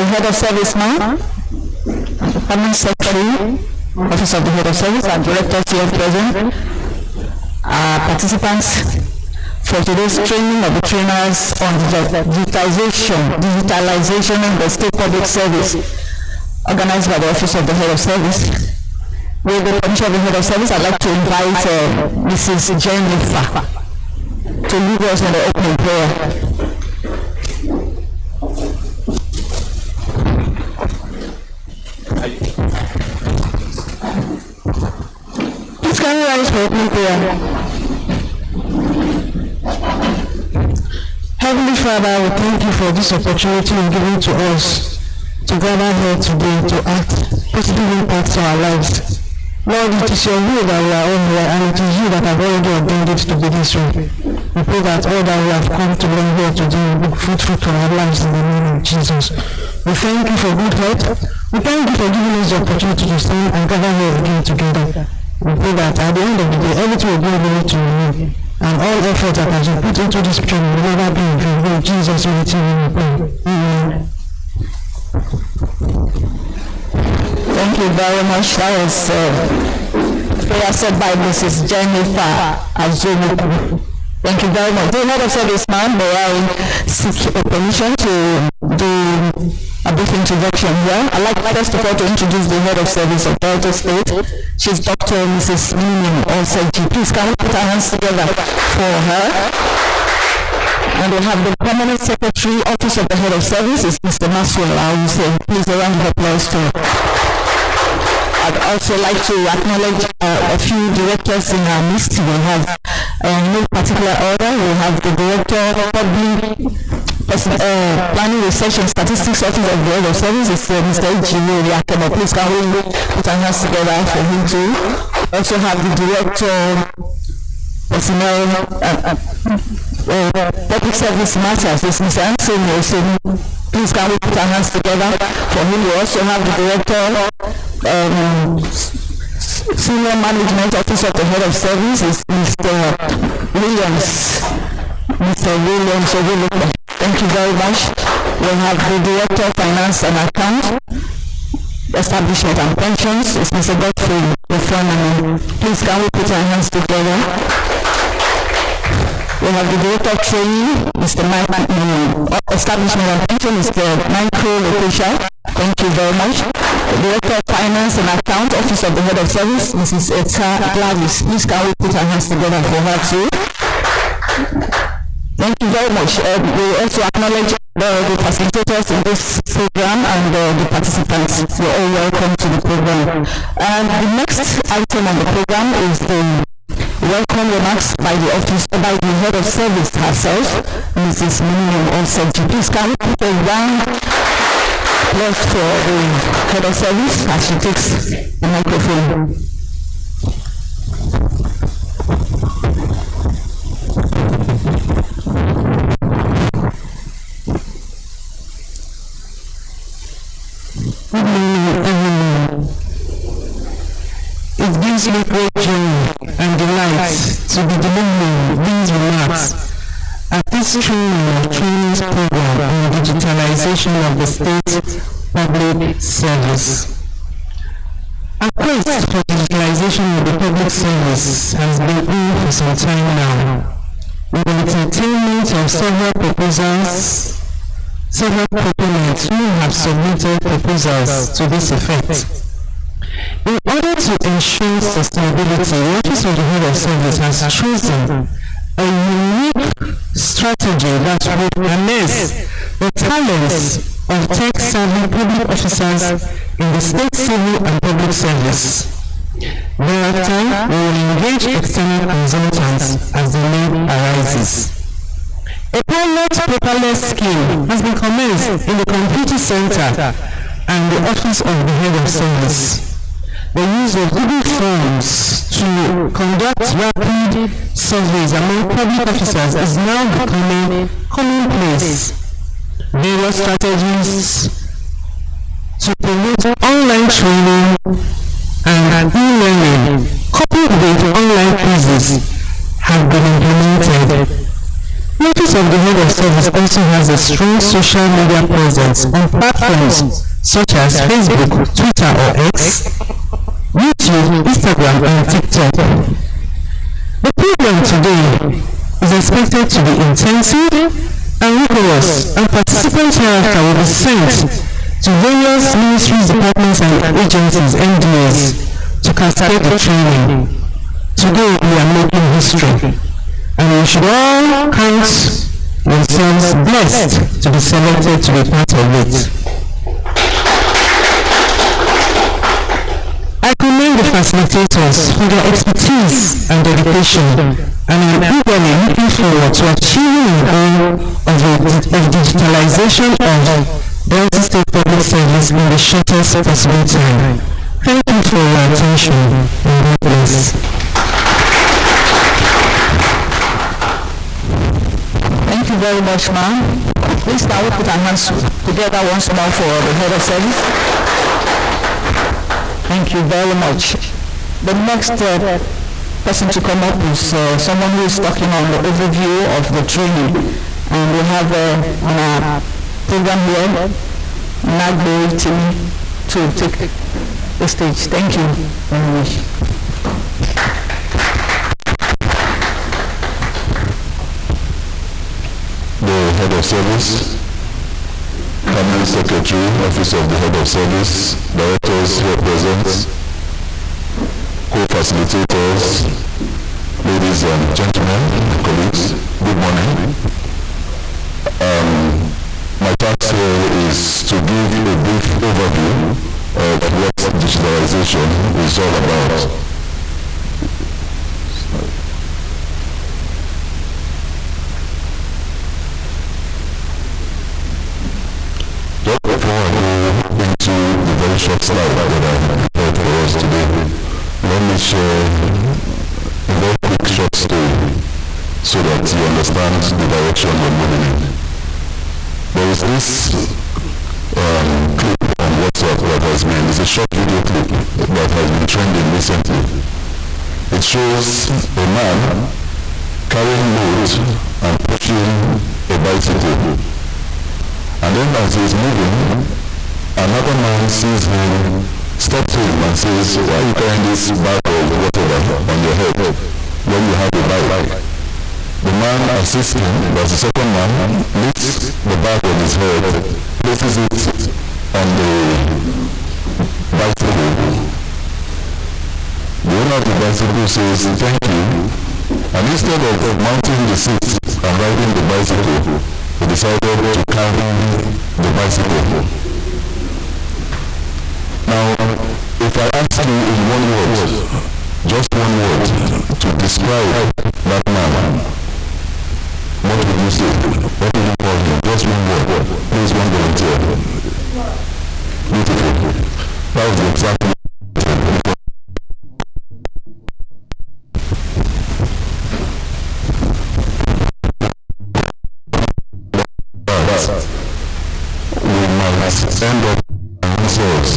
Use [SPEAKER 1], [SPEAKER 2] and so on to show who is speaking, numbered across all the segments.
[SPEAKER 1] head of service now, Permanent Secretary, Office of the Head of Service, and Directors here present, participants for today's training of the trainers on digitalization in the state public service, organized by the Office of the Head of Service. With the permission of the Head of Service, I'd like to invite Mrs. Jennifer to lead us in the opening prayer. Please can you rise for opening prayer?
[SPEAKER 2] Heavenly Father, we thank you for this opportunity you've given to us to gather here today to act positive impact to our lives. Lord, it is your will that we are all here, and it is you that have already ordained it to be this way. We pray that all that we have come to learn here today will be fruitful to our lives in the name of Jesus. We thank you for good health. We thank you for giving us the opportunity to stand and gather here again together. We pray that at the end of the day, everything will be able to you, and all effort that has been put into this training will never be in vain. In Jesus' mighty name we pray. Amen.
[SPEAKER 1] Thank you very much. That was prayer said by Mrs. Jennifer Azumu. Thank you very much. The Head of Service now, may I seek your permission to do a brief introduction here. I'd like first of all to introduce the Head of Service of Delta State. She's Dr. Mrs. Minium Olseji. Please can we put our hands together for her? And we have the Permanent Secretary, Office of the Head of Service, is Mr. Maxwell. I will say, please a round of applause to her. I'd also like to acknowledge a few directors in our midst. We have, in no particular order, we have the Director of Public Planning, Research and Statistics Office of the Head of Service, is Mr. Ejiro Yakemo. Please can we put our hands together for him too. We also have the Director Personnel Public Service Matters, is Mr. Anthony. So please can we put our hands together for him. We also have the Director Senior Management Office of the Head of Service, is Mr. Williams. Mr. Williams, thank you very much. We have the Director of Finance and Account, Establishment and Pensions, is Mr. Godfrey Refrain. Please can we put our hands together? We have the Director of Training, Mr. Establishment and Pension, Mr. Michael Lokesha. Thank you very much. The Director of Finance and Account, Office of the Head of Service, Mrs. Eta Gladys. Please can we put our hands together for her too? Thank you very much. We also acknowledge the facilitators in this program and the participants. You're all welcome to the program. And the next item on the program is the welcome remarks by the Head of Service herself, Mrs. Minium Olseji. Please can we put a round applause for the Head of Service as she takes the microphone.
[SPEAKER 2] Good morning, everyone. It gives me great joy and delight to be delivering these remarks at this training program on digitalization of the state public service. Our quest for digitalization of the public service has been on for some time now, with the entertainment of several proponents who have submitted proposals to this effect. In order to ensure sustainability, the Office of the Head of Service has chosen a unique strategy that will harness the talents of tech-savvy public officers in the state civil and public service. Thereafter, we will engage external consultants as the need arises. A pilot paperless scheme has been commenced in the Computer Center and the Office of the Head of Service. The use of Google Forms to conduct rapid surveys among public officers is now becoming commonplace. Various strategies to promote online training and e-learning coupled with online quizzes have been implemented. The Office of the Head of Service service also has a strong social media presence on platforms such as Facebook, Twitter or X, YouTube, Instagram and TikTok. The program today is expected to be intensive and rigorous, and participants hereafter will be sent to various ministries, departments and agencies, NDAs, to cascade the training. Today we are making history, and you should all count yourselves blessed to be selected to be part of it. I commend the facilitators for their expertise and dedication, and I am eagerly looking forward to achieving the goal of digitalization of Delta State Public Service in the shortest possible time. Thank you for your attention, and God bless.
[SPEAKER 1] Thank you very much, ma'am. Please now we put our hands together once more for the head of service. Thank you very much. The next person to come up is someone who is talking on the overview of the training. And we have on our program here, Nagbo to take the stage. Thank you very much.
[SPEAKER 3] The Head of Service, Permanent Secretary, Office of the Head of Service, Directors here present, co-facilitators, ladies and gentlemen, colleagues, good morning. My task here is to give a brief overview of what digitalization is all about. Just before I go into the very short slide that I prepared for us today, let me share a very quick short story so that you understand the direction we're moving in. There is this clip on WhatsApp that has been, it's a short video clip that has been trending recently. It shows a man carrying loads and pushing a bicycle. And then as he's moving, another man sees him, stops him and says, why are you carrying this bag of whatever on your head when you have a bike? The man assists him, but the second man lifts the bag on his head, places it on the bicycle. The owner of the bicycle says, thank you. And instead of mounting the seat and riding the bicycle, he decided to carry the bicycle. Now, if I ask you in one word, just one word, to describe that man, what would you say? What would you call him? Just one word. Please, one volunteer. Beautiful. That was the exact word. We might end up ourselves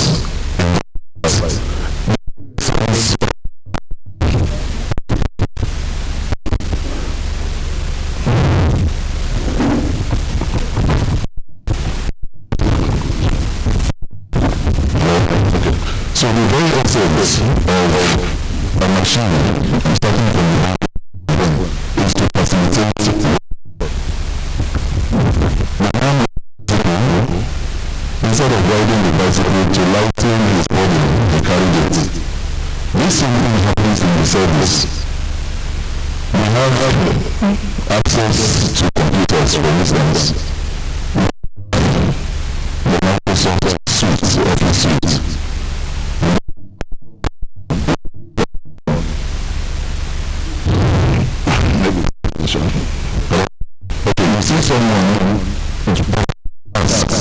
[SPEAKER 3] so the very essence of a machine, starting from the beginning, is to facilitate instead of riding the bicycle to lighten his body, he carried it. This same thing happens in the service. We have access to computers, for instance. The Microsoft suite, Office suite. Okay, you see someone asks,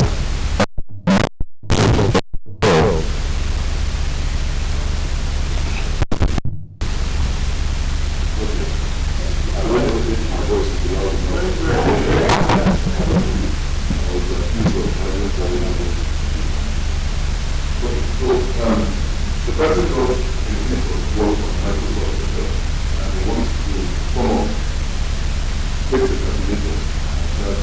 [SPEAKER 3] the president of the work on Microsoft and he wants to follow fix the calculator that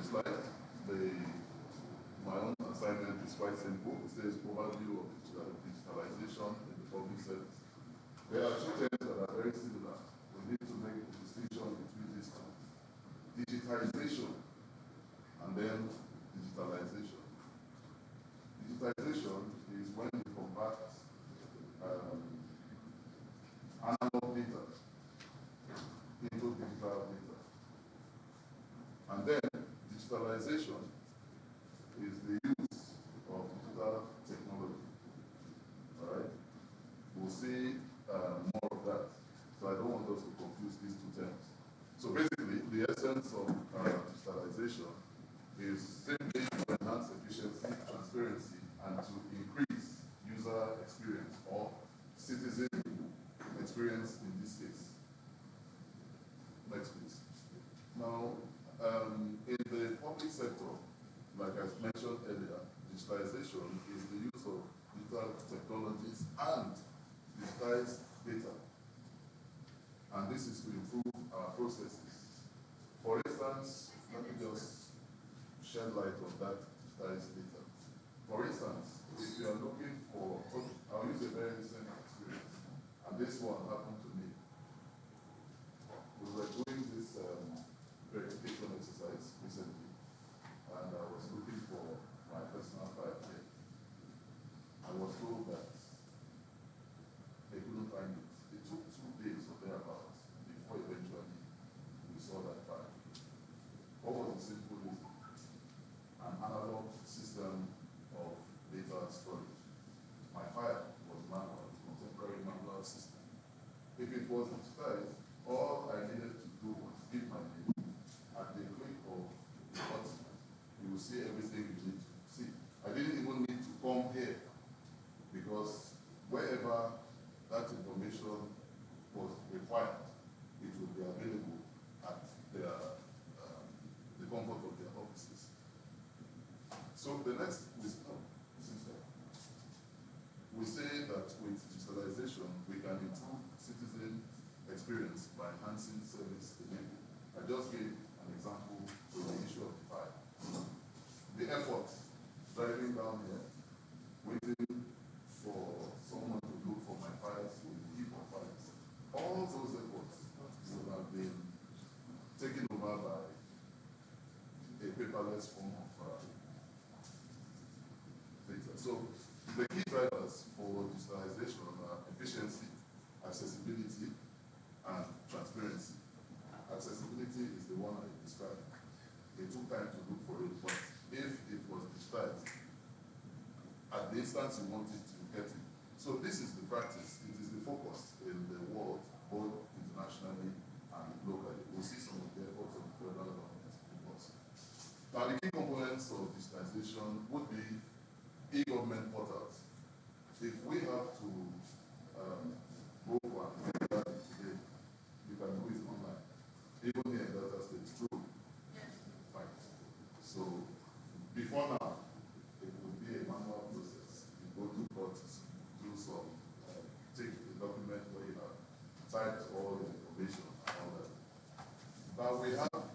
[SPEAKER 3] slide, my own assignment is quite simple. It says overview of digitalization in the public service. There are two terms that are very similar. We need to make a distinction between these two. Digitization and then digitalization. Digitization is when you convert analog data into digital data. And then digitalization is the use of digital technology. All right? We'll see more of that. So I don't want us to confuse these two terms. So basically, the essence of digitalization is simply to enhance efficiency, transparency, and to increase user experience or citizen experience in this case. Next, please. Now, in the public sector, like I mentioned earlier, digitalization is the use of digital technologies and digitized data. And this is to improve our processes. For instance, let me just shed light on that digitized data. For instance, if you are looking for, I'll use a very recent experience, and this one happened to me. We were doing this verification exercise recently, and I was looking for my personal file here. I was told that they couldn't find it. It took 2 days or thereabouts before eventually we saw that file. What was the simple reason? An analog system of data storage. My file was manual, contemporary manual system. If it was digitized, all I needed to do was give my name. At the click of the button, you will see everything you need to see. I didn't even need to come here because wherever that information was required, it would be available at the comfort of their offices. So the next, we say that with digitalization, we can improve citizen experience by enhancing service delivery. I just gave an example with the issue of the file. The effort driving down here, waiting for someone to look for my files with the heap of files. All those efforts would have been taken over by a paperless form of data. So the key drivers for digitalization are efficiency, accessibility, and transparency. Accessibility is the one I described. It took time to look for it, but if it was digitized, at the instance you wanted to get it. So this is the practice. It is the focus in the world, both internationally and locally. We'll see some of the efforts of the federal government in us. Now, the key components of digitization would be e-government portals. If we have to go for an exam today, you can do it online. Even here in Delta State, it's true. Yes. Fine. So before now, it would be a manual process. You go to court, do some, take the document where you have typed all the information and all that. But we have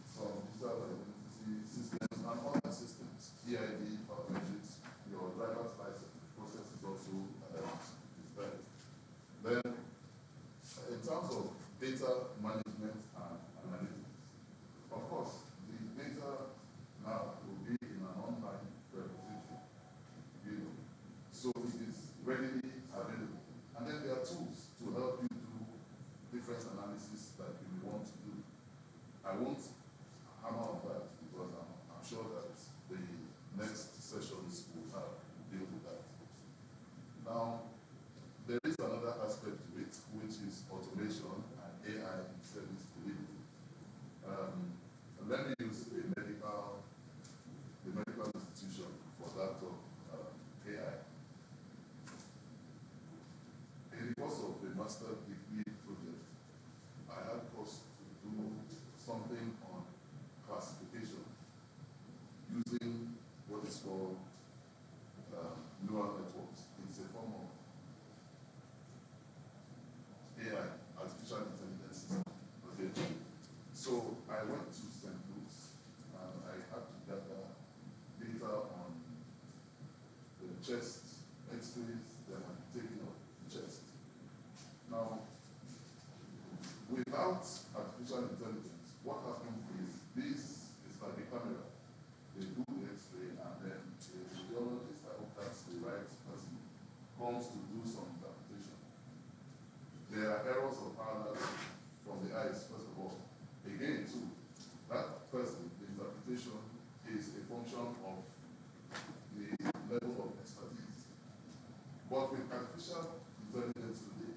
[SPEAKER 3] some digital identity systems and other systems, EID, biometrics, your driver's license process is also digitized. Then, in terms of data management and analytics, of course, the data now will be in an online repository. So it is readily available. And then there are tools to help you do different analysis that you may want to do. I won't hammer on that because I'm sure that the next sessions will deal with that. Now, there is another aspect to it, which is automation and AI in service delivery. Let me use the medical institution for that of AI. In the course of the master degree project, I had course to do something on classification using what is called neural networks. It's a form of AI, artificial intelligence system. Okay. So I went to St. Louis and I
[SPEAKER 4] chest x-rays that are taken of the chest. Now, without artificial intelligence, what happens is this is like a camera. They do the x-ray and then the radiologist, I hope that's the right person, comes to do some interpretation. There are errors of parallel from the eyes, first of all. Again, too, that person, the interpretation is a function of the level of expertise. But with artificial intelligence today,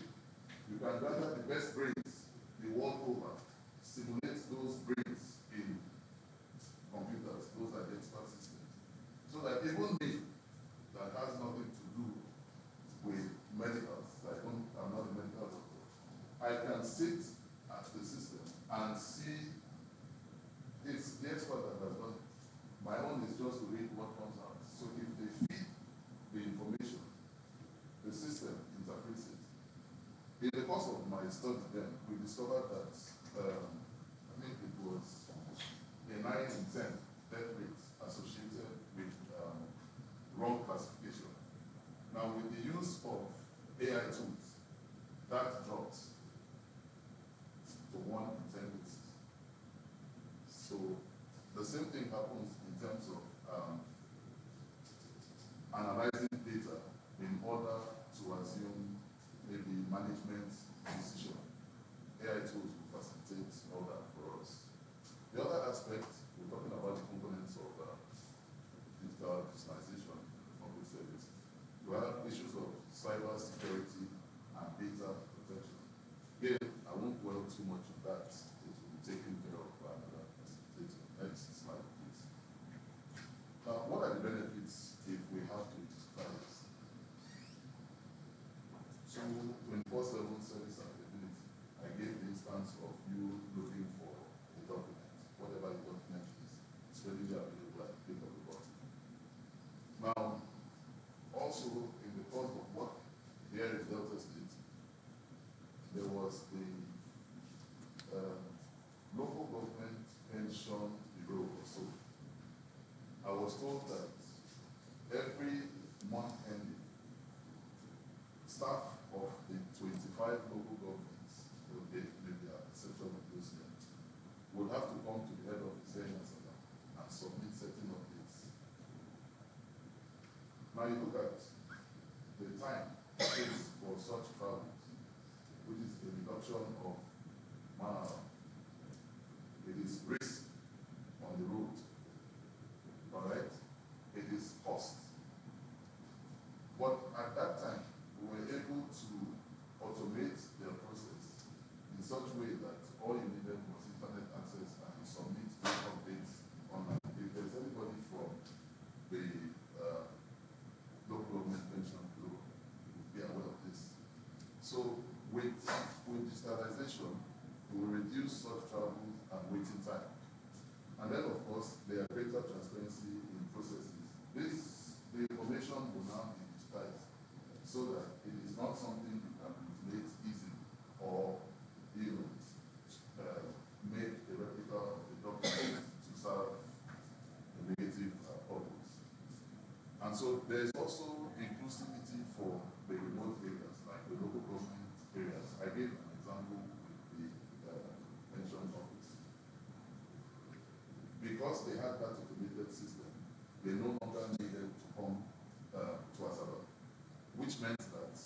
[SPEAKER 4] you can gather the best brains the world over, simulate those brains in computers, those are the expert systems. So that even me, that has nothing to do with medicals, I'm not a medical doctor, I can sit at the system and see it's the expert that has done it. My own is just to read what comes out. So if they feed the information, the system interprets it. In the course of my study then, we discovered that I think it was a 9 in 10 death rate associated with wrong classification. Now with the use of AI tools, that dropped to 1 in 10 cases. So the same thing happens in terms of analyzing data in order to assume maybe management decision. AI tools will facilitate all that for us. The other aspect, we're talking about the components of digitalization of the service. You have issues of cyber security and data protection. Again, I won't dwell too much on that. It will be taken care of by another facilitator. Next slide, please. Now, what are the benefits if we have to digitalize? So, 24/7 service availability. I gave the instance of you looking for a document, whatever the document is, it's readily available at the click of the button. Now, also in the course of work here in Delta State, there was the local government pension bureau or so. I was told that every month ending, staff of the 25 local governments, maybe a section of those here, would have to come to the head office here in Asaba and submit certain updates. Now you look at the time it takes for such travels, which is a reduction of man-hour. It is risk on the road, all right? It is cost. But at that time, we were able to automate their process in such a way that all you needed was internet access and you submit those updates online. If there's anybody from the local government pension bureau, you will be aware of this. So with digitalization, we will reduce such travels and waiting time. And then, of course, there are greater transparency in processes. The information will now be digitized so that it is not something you can manipulate easily or make a replica of the document to serve a negative purpose. And so there is also inclusivity for the remote areas, like the local government areas. I gave an example with the pension office. Because they had that automated system, they no longer needed to come to Asaba, which meant that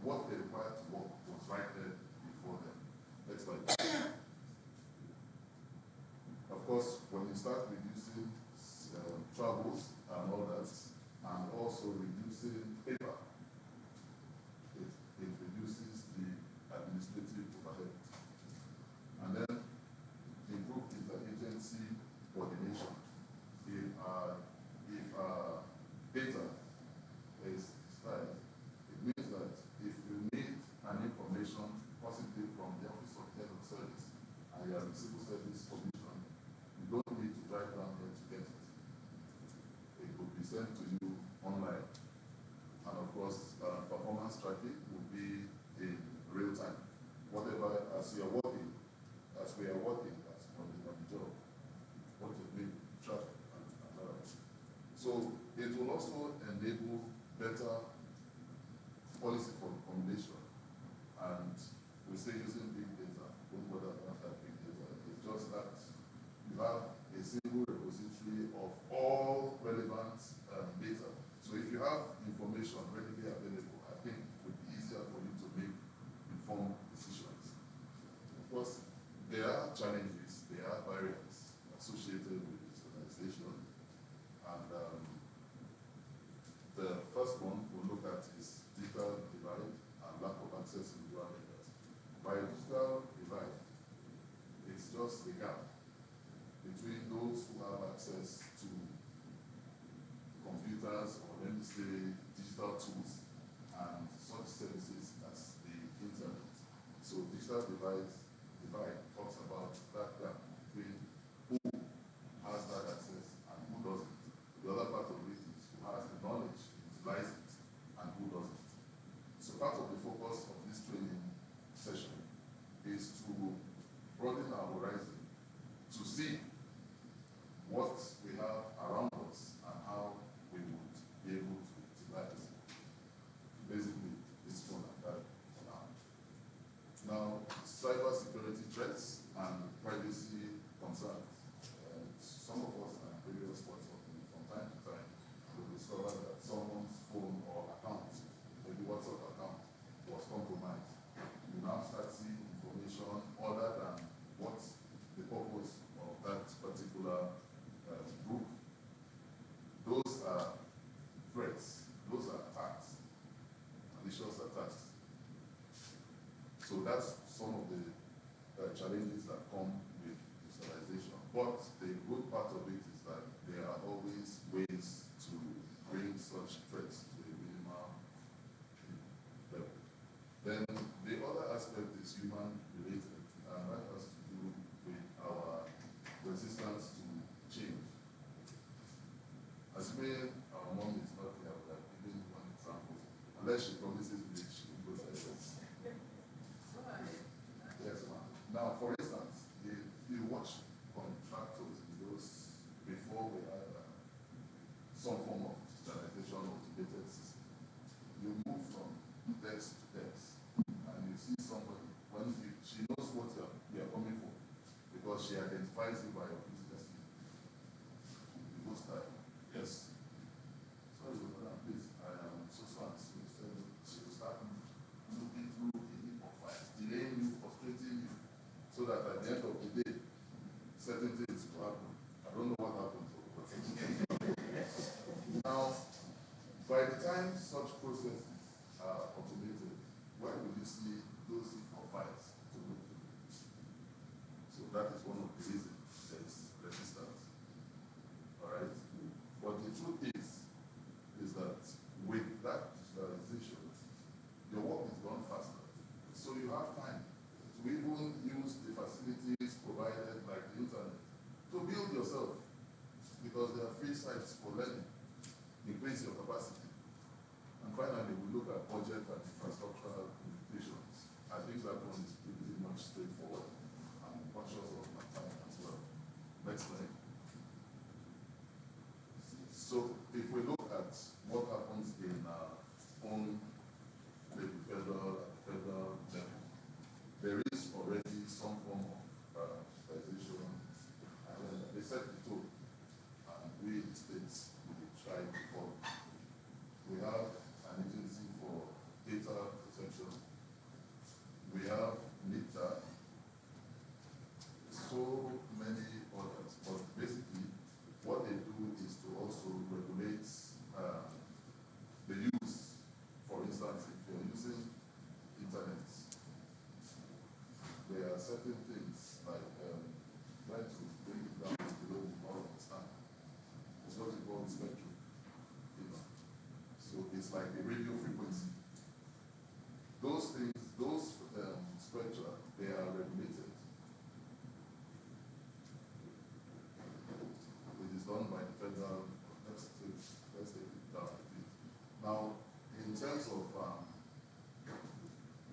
[SPEAKER 4] what they required to work was right there before them. Next slide. Of course, when you start reducing travels and all that, and also reducing paper, it reduces the administrative overhead. And then improve interagency coordination. If data is described, it means that if you need an information possibly from the Office of Head of Service and you have the Civil Service Commission, you don't need to drive down there to get it. It will be sent to you online. And of course, performance tracking will be in real time. Whatever, as you are working, as we are working, as on the job, what is being tracked and all that. So it will also enable better policy formulation. And we say using big data, don't bother about that big data. It's just that you have a single repository of all relevant data. So if you have information readily available, I think it would be easier for you to make informed decisions. Of course, there are challenges, there are barriers associated with digitalization. And the first one we'll look at is digital divide and lack of access in rural areas. By digital divide, it's just a gap between those who have access to computers or let me say digital tools and such services as the internet. So digital divide talks about that gap between who has that access and who doesn't. The other part of it is who has the knowledge to utilize it and who doesn't. So part of the focus of this training session is to broaden our horizon to see what we have around us and how we would be able to utilize basically this one and that for now. Now, cybersecurity threats and privacy concerns. Some of us are in various parts of it from time to time will discover that someone's phone or account, maybe WhatsApp account, was compromised. You now start seeing information other than what the purpose of that particular group. Those are threats, those are attacks, malicious attacks. So that's some of the challenges that come with digitalization. But the good part of it is that there are always ways to bring such threats to a minimal level. Then the other aspect is human related, and that has to do with our resistance to change. Assuming our mom is not here, we are giving one example. Unless she promises me she will go silence. Yes, ma'am. Now, for instance, if you watch contractors in those before we had some form of digitalization or automated system, you move from desk to desk, and you see somebody when she knows what you are coming for because she identifies you by your business name. You go start, yes. Sorry, madam, please, I am so and so. She will start looking through a heap of files, delaying you, frustrating you, so that at the end of the day, certain things will happen. I don't know what happened. Now, by the time such processes are automated, where will you see those heap of files to look through? So that is one of the reasons there is resistance. All right? But the truth is that with that digitalization, your work is done faster. So you have time to even use the facilities provided like the internet to build yourself, because there are free sites for learning, increase your capacity. And finally, we look at budget and infrastructural limitations. I think that one is pretty much straightforward. I'm conscious of my time as well. Next slide. So if we look at what happens in on the federal level, there is already some form of digitalization agenda. They set the tone, and we in the states will try to follow. We have an agency for data protection. We have NITA, so many others, but basically what they do is to also regulate the use. For instance, if you're using internet, there are certain things like trying to bring it down below we all understand. It's what you call spectrum. So it's like a radio frequency. Those things, those spectra, they are regulated. It is done by the federal. Let's take it down a bit. Now, in terms of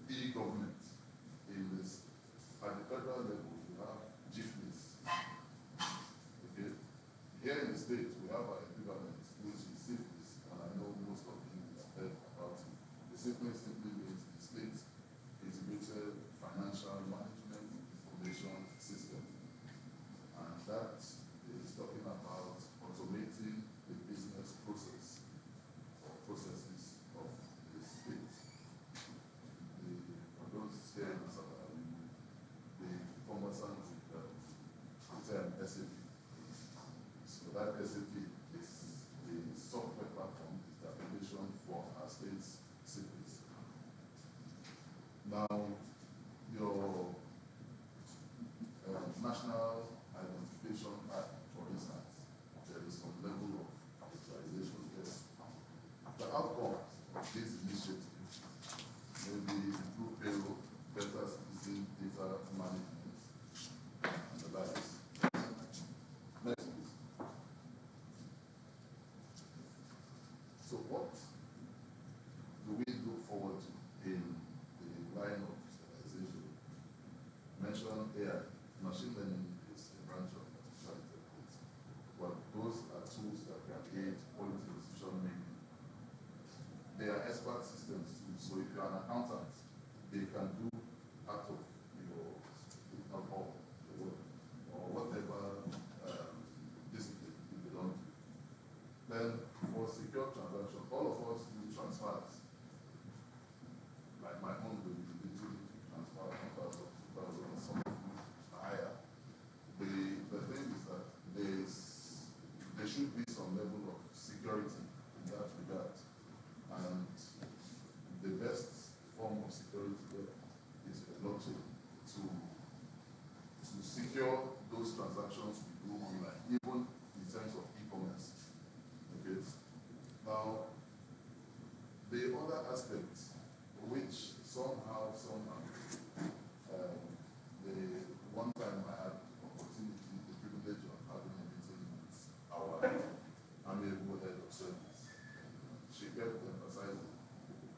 [SPEAKER 4] e-government, at the federal level, we have GIFNIS. Okay. Here in the States, we have our equivalent, SAP is the software platform, is the application for our state's cities. Now, your National Identification Act, for instance, there is some level of digitalization there. The outcome of this initiative will be improved payroll, better citizen data management, and the likes. Next, please. So what do we look forward to in the line of digitalization? Mention AI. Machine learning is a branch of artificial intelligence. But those are tools that can aid quality decision making. They are expert systems too. So if you're an accountant, they can do part of your, if not all, the work, or whatever discipline you belong to. Then for secure transaction, all of us do transfers. Like my own will be literally transfer 1,000, 2,000, some higher. The thing is that there should be some level of security in that regard. And the best form of security there is a blockchain to secure those transactions we do online, even in terms of e-commerce. Okay. Now, the other aspect, which somehow, the one time I had the opportunity, the privilege of having a meeting with our amiable head of service. She kept emphasizing,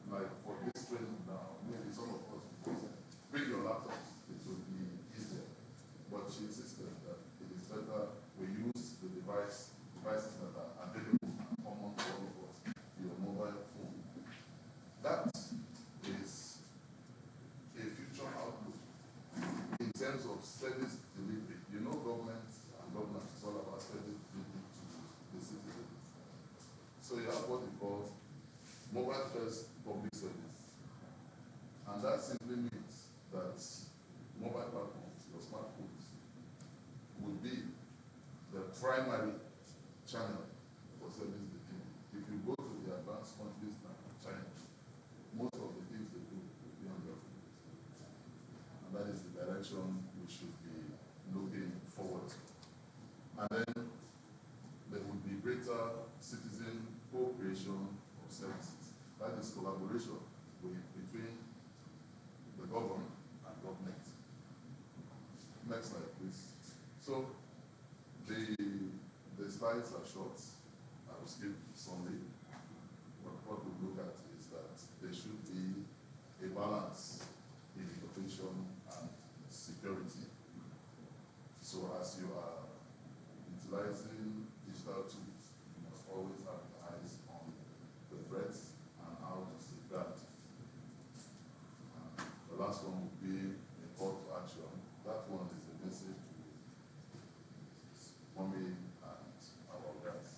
[SPEAKER 4] like for this training now, maybe some of us would say, bring your laptops, it will be easier. But she insisted that it is better we use the devices that are available and common for all of us, your mobile phone. That is a future outlook in terms of service delivery. You know, government and governance is all about service delivery to the citizen. So you have what we call mobile first public service. And that simply means that mobile platforms, your smartphones, would be the primary channel for service delivery. If you go to the advanced countries like China, most of the things they do will be on their phones. And that is the direction we should be looking forward to. And then there would be greater citizen co-creation of services. That is collaboration between the government and government. Next slide, please. So the slides are short. I will skip Sunday. But what we look at is that there should be a balance in innovation and security. So as you are utilizing digital tools, you must always have your eyes on the threats and how to safeguard. The last one would be a call to action. That one is a message to mommy and our guys.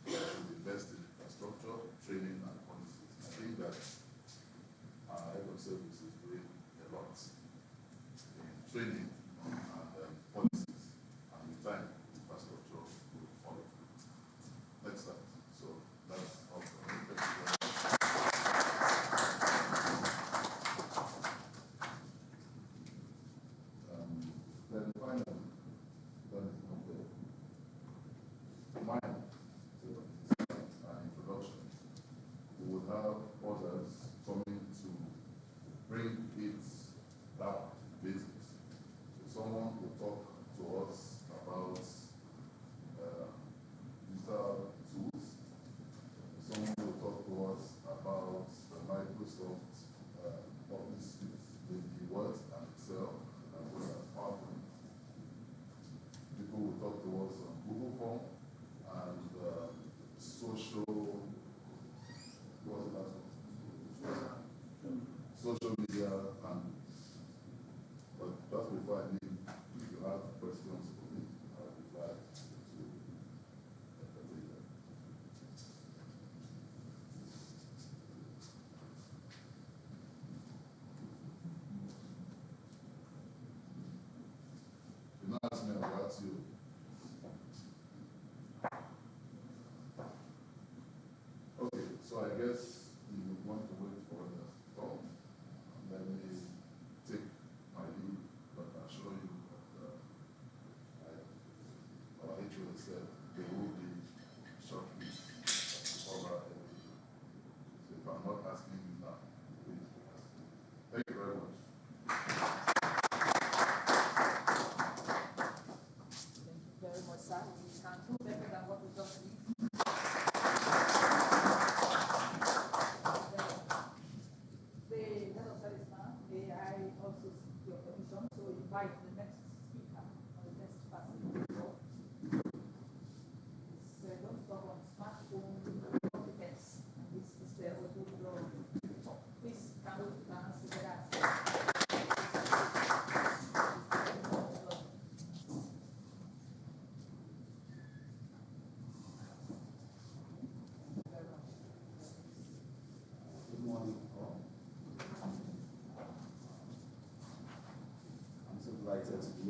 [SPEAKER 4] We should invest in infrastructure, training, and policies. I think that our head of service is doing a lot in training and policies, and with time, infrastructure will follow. Next slide. So that's all. Thank you very much. Then finally, that is not there. Mine, an introduction. We will have others coming to bring it down to basics. So someone will talk to us about digital tools. Someone will talk to us about the Microsoft Office suite, the Word and Excel, as well as PowerPoint. People will talk to us on Google Form and social media, and but just before I leave, if you have questions for me, I'll be glad to entertain them. If you not ask me, I'll ask you.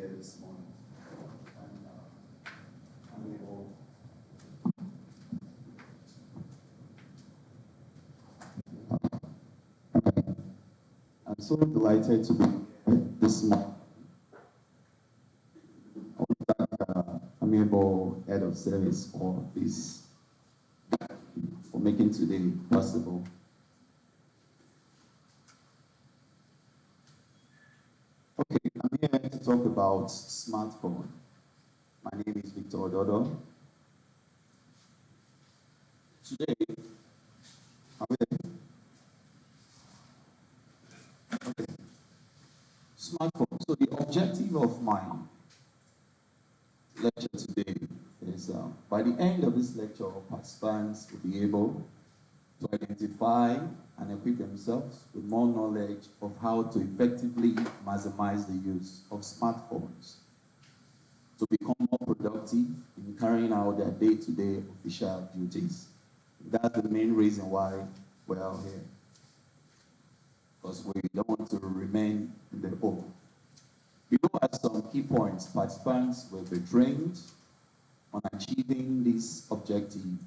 [SPEAKER 5] here this morning. And I'm able. I'm so delighted to be here this morning. I'm able head of service for this, for making today possible. Okay, I'm here to talk about smartphone. My name is Victor Ododo. Today, smartphone. So the objective of my lecture today is by the end of this lecture, participants will be able to identify and equip themselves with more knowledge of how to effectively maximize the use of smartphones to become more productive in carrying out their day-to-day official duties. That's the main reason why we're out here, because we don't want to remain in the home. We look at some key points. Participants will be trained on achieving this objective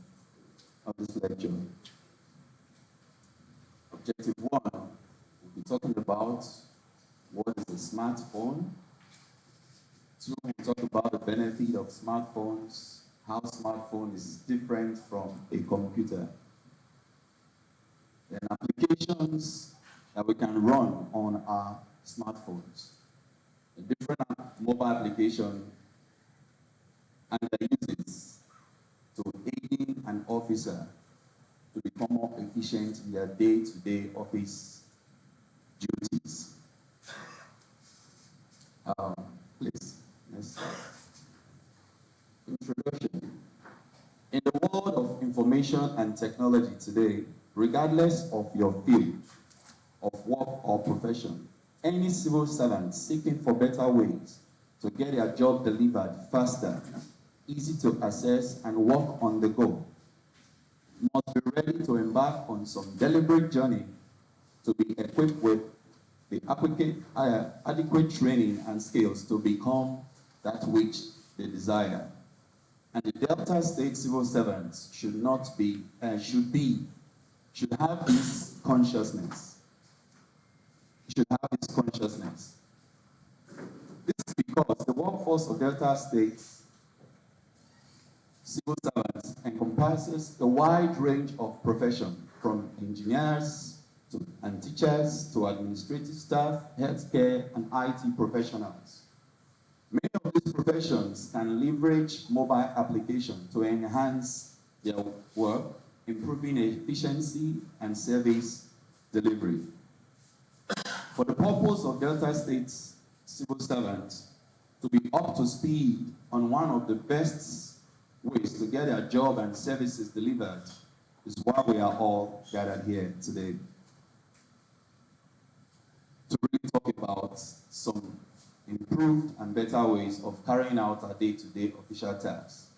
[SPEAKER 5] of this lecture. Objective 1, we'll be talking about what is a smartphone. 2, we'll talk about the benefit of smartphones, how smartphone is different from a computer. Then applications that we can run on our smartphones. A different mobile application and their uses to aiding an officer to become more efficient in their day-to-day office duties. Please, next slide. Introduction. In the world of information and technology today, regardless of your field of work or profession, any civil servant seeking for better ways to get their job delivered faster, easy to access, and work on the go must be ready to embark on some deliberate journey to be equipped with the adequate training and skills to become that which they desire. And the Delta State civil servants should have this consciousness. Should have this consciousness. This is because the workforce of Delta State civil servants encompasses a wide range of professions, from engineers and teachers to administrative staff, healthcare, and IT professionals. Many of these professions can leverage mobile applications to enhance their work, improving efficiency and service delivery. For the purpose of Delta State's civil servants to be up to speed on one of the best ways to get their job and services delivered is why we are all gathered here today. To really talk about some improved and better ways of carrying out our day-to-day official tasks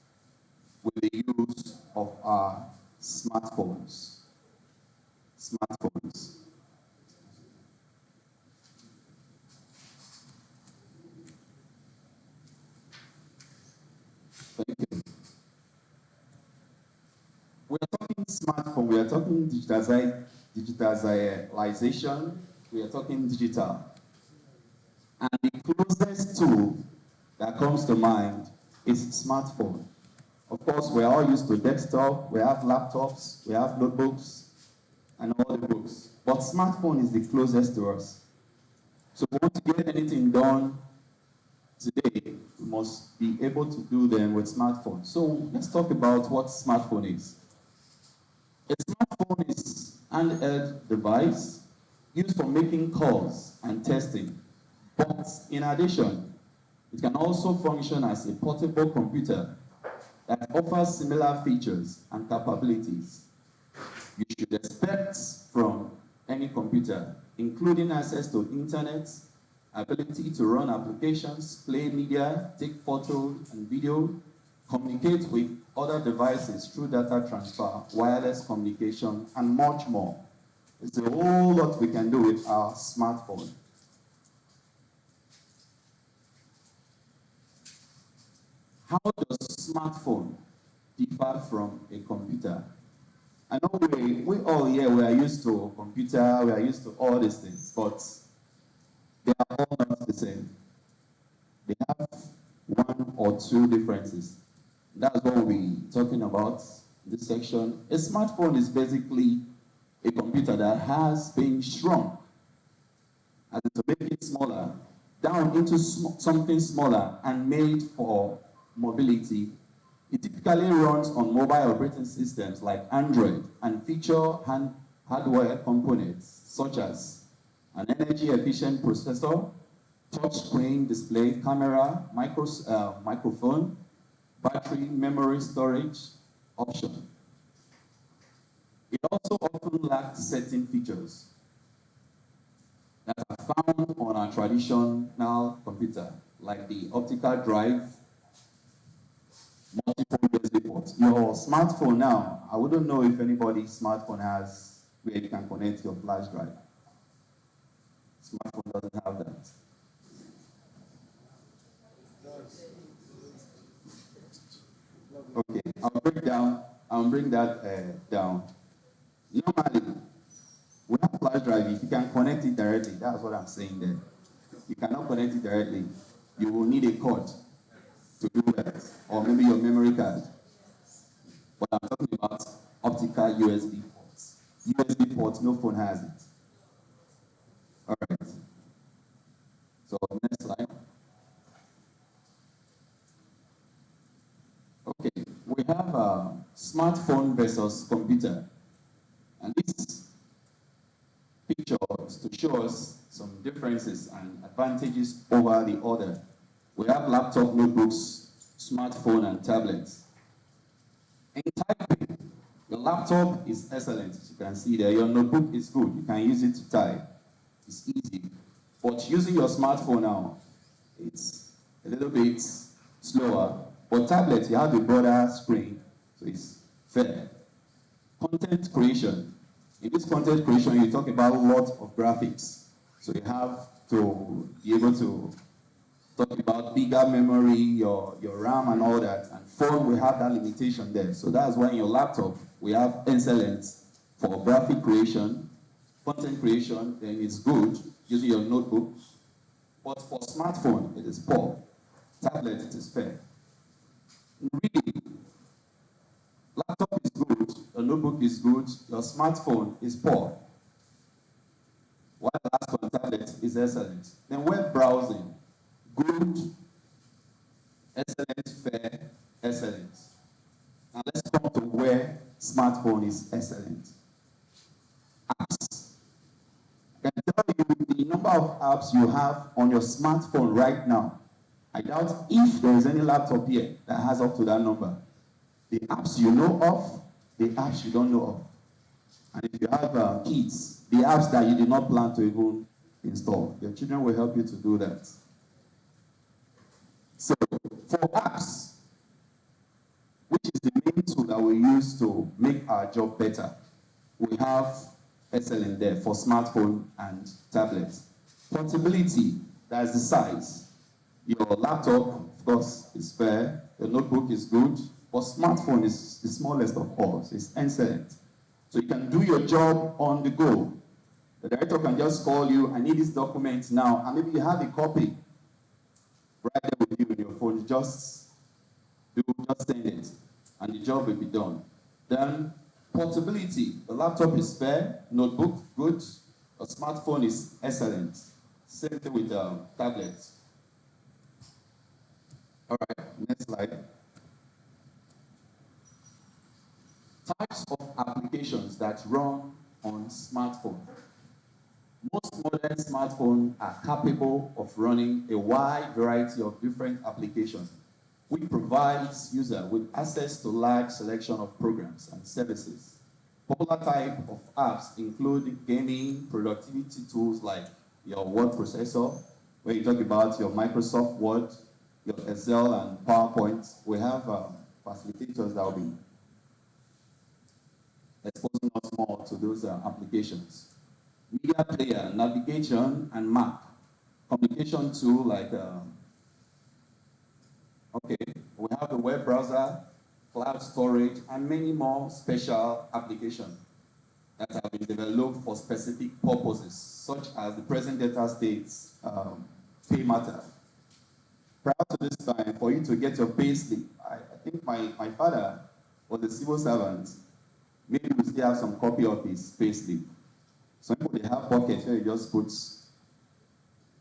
[SPEAKER 5] with the use of our smartphones. Smartphones. Thank you. We are talking smartphone, we are talking digitalization, we are talking digital. And the closest tool that comes to mind is smartphone. Of course, we're all used to desktop, we have laptops, we have notebooks, and all the books. But smartphone is the closest to us. So if we want to get anything done today, we must be able to do them with smartphone. So let's talk about what smartphone is. A smartphone is an handheld device used for making calls and texting. But in addition, it can also function as a portable computer that offers similar features and capabilities you should expect from any computer, including access to internet, ability to run applications, play media, take photos and video, communicate with other devices through data transfer, wireless communication, and much more. It's a whole lot we can do with our smartphone. how does smartphone differ from a computer? I know we all here, we are used to a computer, we are used to all these things, but they are all not the same. They have one or two differences. That's what we're talking about in this section. A smartphone is basically a computer that has been shrunk, as to make it smaller, down into something smaller and made for mobility. It typically runs on mobile operating systems like Android and feature hardware components such as an energy-efficient processor, touchscreen display, camera, microphone, battery, memory storage option. It also often lacks certain features that are found on a traditional computer, like the optical drive, multiple USB ports. Your smartphone now, I wouldn't know if anybody's smartphone has where you can connect your flash drive. Smartphone doesn't have that. Okay, I'll bring that down. Normally, we have flash drive, if you can connect it directly, that's what I'm saying there. You cannot connect it directly. You will need a cord to do that, or maybe your memory card. But I'm talking about optical USB ports. USB ports, no phone has it. All right. So next slide. Okay, we have a smartphone versus computer. And this picture is to show us some differences and advantages over the other. We have laptop, notebooks, smartphone, and tablets. In typing, your laptop is excellent, as you can see there. Your notebook is good. You can use it to type. It's easy. But using your smartphone now, it's a little bit slower. For tablet, you have a broader screen, so it's fair. Content creation. In this content creation, you talk about a lot of graphics. So you have to be able to talk about bigger memory, your RAM and all that. And phone, we have that limitation there. So that's why in your laptop, we have excellent for graphic creation, content creation, then it's good using your notebook. But for smartphone, it is poor. Tablet, it is fair. Reading, laptop is good, your notebook is good, your smartphone is poor. While the last one, tablet, is excellent. Then web browsing, good, excellent, fair, excellent. Now let's come to where smartphone is excellent. Apps. I can tell you the number of apps you have on your smartphone right now. I doubt if there is any laptop here that has up to that number. The apps you know of, the apps you don't know of. And if you have kids, the apps that you did not plan to even install, your children will help you to do that. So, for apps, which is the main tool that we use to make our job better, we have excellent there for smartphone and tablets. Portability, that's the size. Your laptop, of course, is fair. Your notebook is good. But smartphone is the smallest of all. It's excellent. So you can do your job on the go. The director can just call you, I need this document now, and maybe you have a copy right there with you in your phone. Just send it, and the job will be done. Then portability. The laptop is fair, notebook good, a smartphone is excellent. Same thing with tablets. All right, next slide. Types of applications that run on smartphone. Most modern smartphones are capable of running a wide variety of different applications, which provides users with access to large selection of programs and services. Popular type of apps include gaming, productivity tools like your word processor, where you talk about your Microsoft Word, your Excel and PowerPoint. We have facilitators that will be exposing us more to those applications. Media player, navigation and map. Communication tool like Okay, we have the web browser, cloud storage, and many more special applications that have been developed for specific purposes, such as the present data states pay matter. Prior to this time, for you to get your pay slip, I think my father was a civil servant. Maybe we still have some copy of his pay slip. Some people, they have pockets where you just put,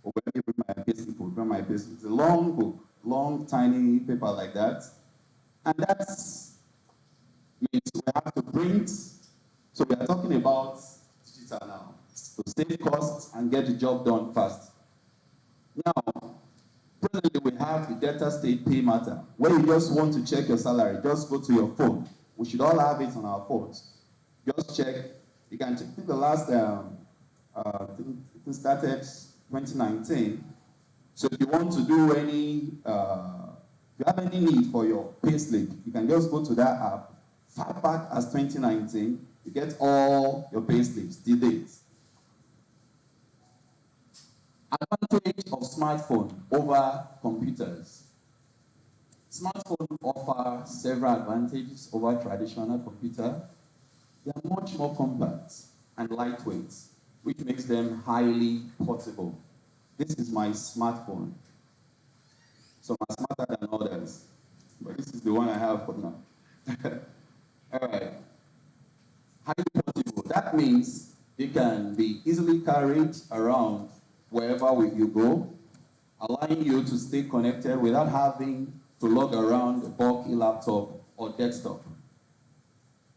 [SPEAKER 5] or when you bring my pay slip, bring my pay slip. It's a long book, long, tiny paper like that. And that's means we have to print. So we are talking about digital now, to save costs and get the job done fast. Now, presently we have the data state pay matter, where you just want to check your salary, just go to your phone. We should all have it on our phones. Just check. You can check. I think the last it started 2019. So if you want to do any, if you have any need for your payslip, you can just go to that app. Far back as 2019, you get all your payslips, the dates. Advantage of smartphone over computers. Smartphones offer several advantages over traditional computer. They are much more compact and lightweight, which makes them highly portable. This is my smartphone. Some are smarter than others, but this is the one I have for now. All right. Highly portable. That means it can be easily carried around wherever you go, allowing you to stay connected without having to lug around a bulky laptop or desktop.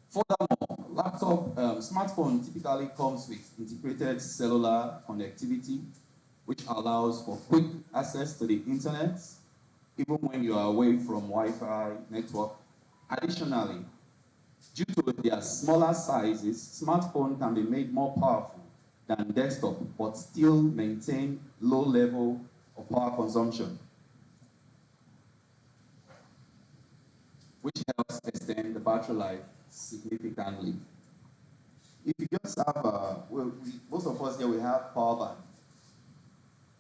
[SPEAKER 5] Furthermore, smartphone typically comes with integrated cellular connectivity, which allows for quick access to the internet, even when you are away from Wi-Fi network. Additionally, due to their smaller sizes, smartphone can be made more powerful than desktop, but still maintain low level of power consumption, which helps extend the battery life significantly. If you just have, most of us here, we have power bank.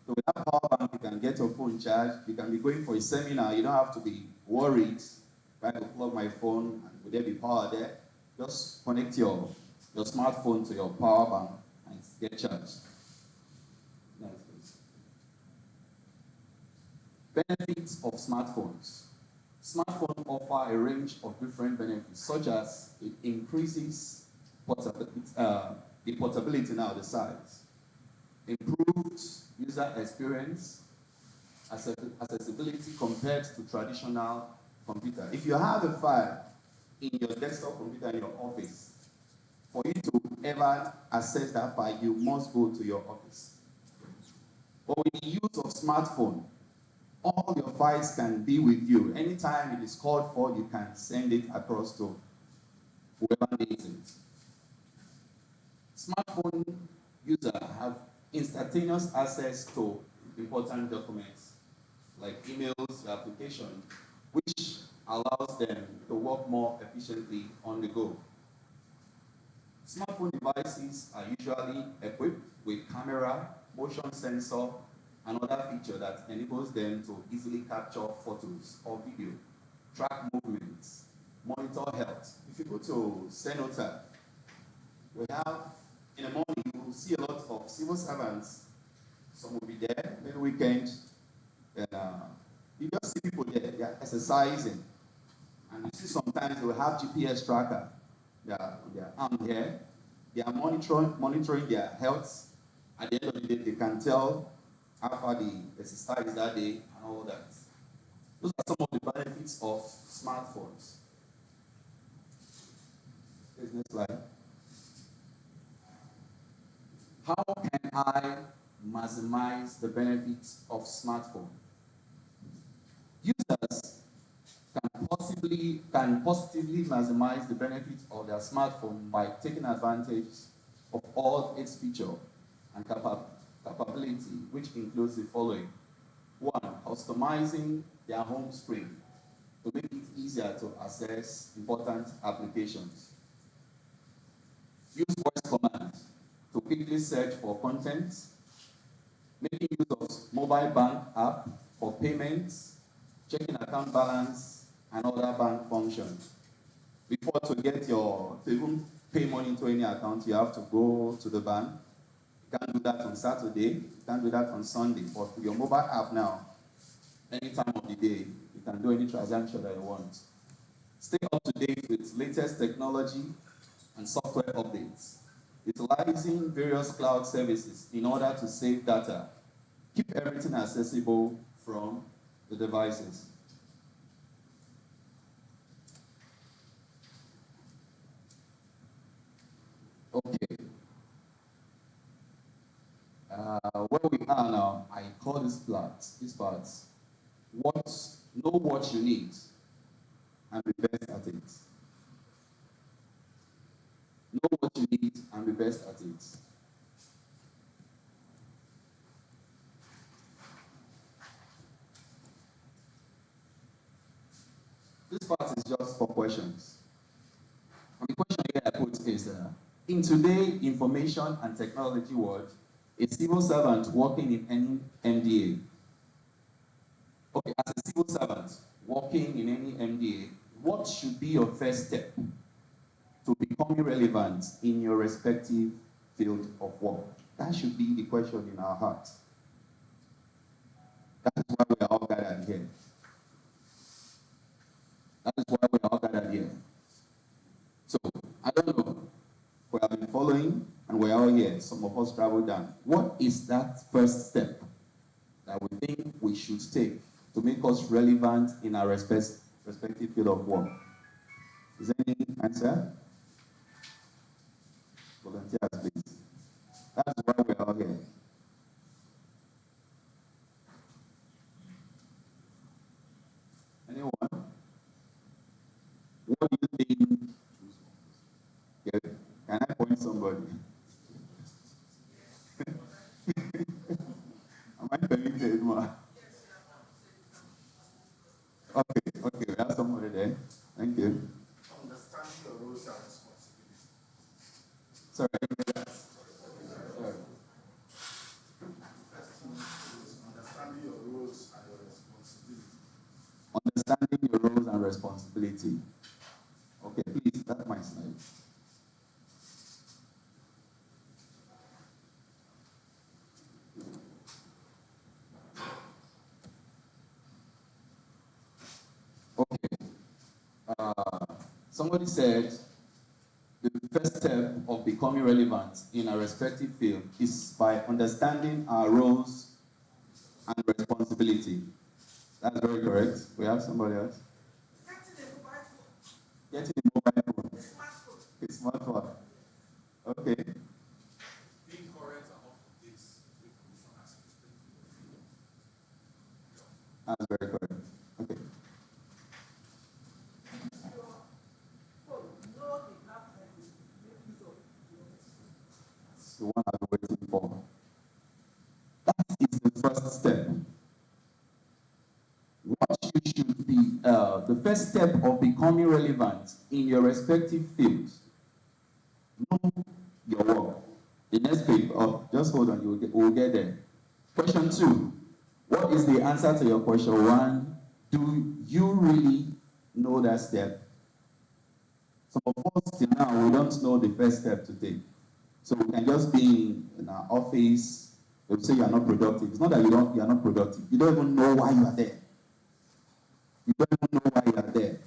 [SPEAKER 5] So with that power bank, you can get your phone charged. You can be going for a seminar. You don't have to be worried. If I to plug my phone, and will there be power there? Just connect your smartphone to your power bank and get charged. Nice. Benefits of smartphones. Smartphones offer a range of different benefits, such as it increases the portability now, the size, improved user experience, accessibility compared to traditional computer. If you have a file in your desktop computer in your office, for you to ever access that file, you must go to your office. But with the use of smartphone, all your files can be with you. Anytime it is called for, you can send it across to whoever needs it. Smartphone users have instantaneous access to important documents like emails, application, which allows them to work more efficiently on the go. Smartphone devices are usually equipped with camera, motion sensor, and other feature that enables them to easily capture photos or video, track movements, monitor health. If you go to Cenotaph, we have, in the morning, you will see a lot of civil servants. Some will be there, maybe weekend, and you just see people there, they are exercising. And you see sometimes they will have GPS tracker. They are armed here. They are monitoring their health. At the end of the day, they can tell how far the exercise that day and all that. Those are some of the benefits of smartphones. Next slide. How can I maximize the benefits of smartphone? Users can positively maximize the benefits of their smartphone by taking advantage of all its features and capability, which includes the following. One, customizing their home screen to make it easier to access important applications. Use voice commands to quickly search for content. Making use of mobile bank app for payments, checking account balance, and other bank functions. Before to even pay money into any account, you have to go to the bank. You can't do that on Saturday, you can't do that on Sunday. But with your mobile app now, any time of the day, you can do any transaction that you want. Stay up to date with latest technology and software updates. Utilizing various cloud services in order to save data. Keep everything accessible from the devices. Okay. Where we are now, I call these parts, know what you need and be best at it. Know what you need and be best at it. This part is just for questions. And the question here I put is, in today's information and technology world, a civil servant working in any MDA, okay, as a civil servant working in any MDA, what should be your first step to becoming relevant in your respective field of work? That should be the question in our hearts. That is why we are all gathered here. That is why we are all gathered here. So, I don't know. We have been following and we are all here. Some of us traveled down. What is that first step that we think we should take to make us relevant in our respective field of work? Is there any answer? Volunteers, please. That's why we are all here. Anyone? What do you think? Yeah. Can I point somebody? Am I permitted, ma? Okay, we have somebody there. Thank you.
[SPEAKER 4] Understanding your roles and responsibilities.
[SPEAKER 5] Sorry, I didn't get that. Sorry.
[SPEAKER 4] First thing is understanding your roles and your responsibilities.
[SPEAKER 5] Understanding your roles and responsibility. Okay, please, that's my slide. Okay. Somebody said the first step of becoming relevant in our respective field is by understanding our roles and responsibility. That's very correct. We have somebody else. Getting a mobile phone. A smartphone. Okay.
[SPEAKER 4] Being correct and up to date with information aspects.
[SPEAKER 5] That's very correct. Okay. It's the one I've been waiting for. That is the first step. What you should be, the first step of becoming relevant in your respective fields. Know your work. The next page, just hold on, we'll get there. Question 2. What is the answer to your question 1? Do you really know that step? Some of us till now, we don't know the first step to take. So we can just be in our office, they'll say you are not productive. It's not that you are not productive. You don't even know why you are there. You don't even know why you are there.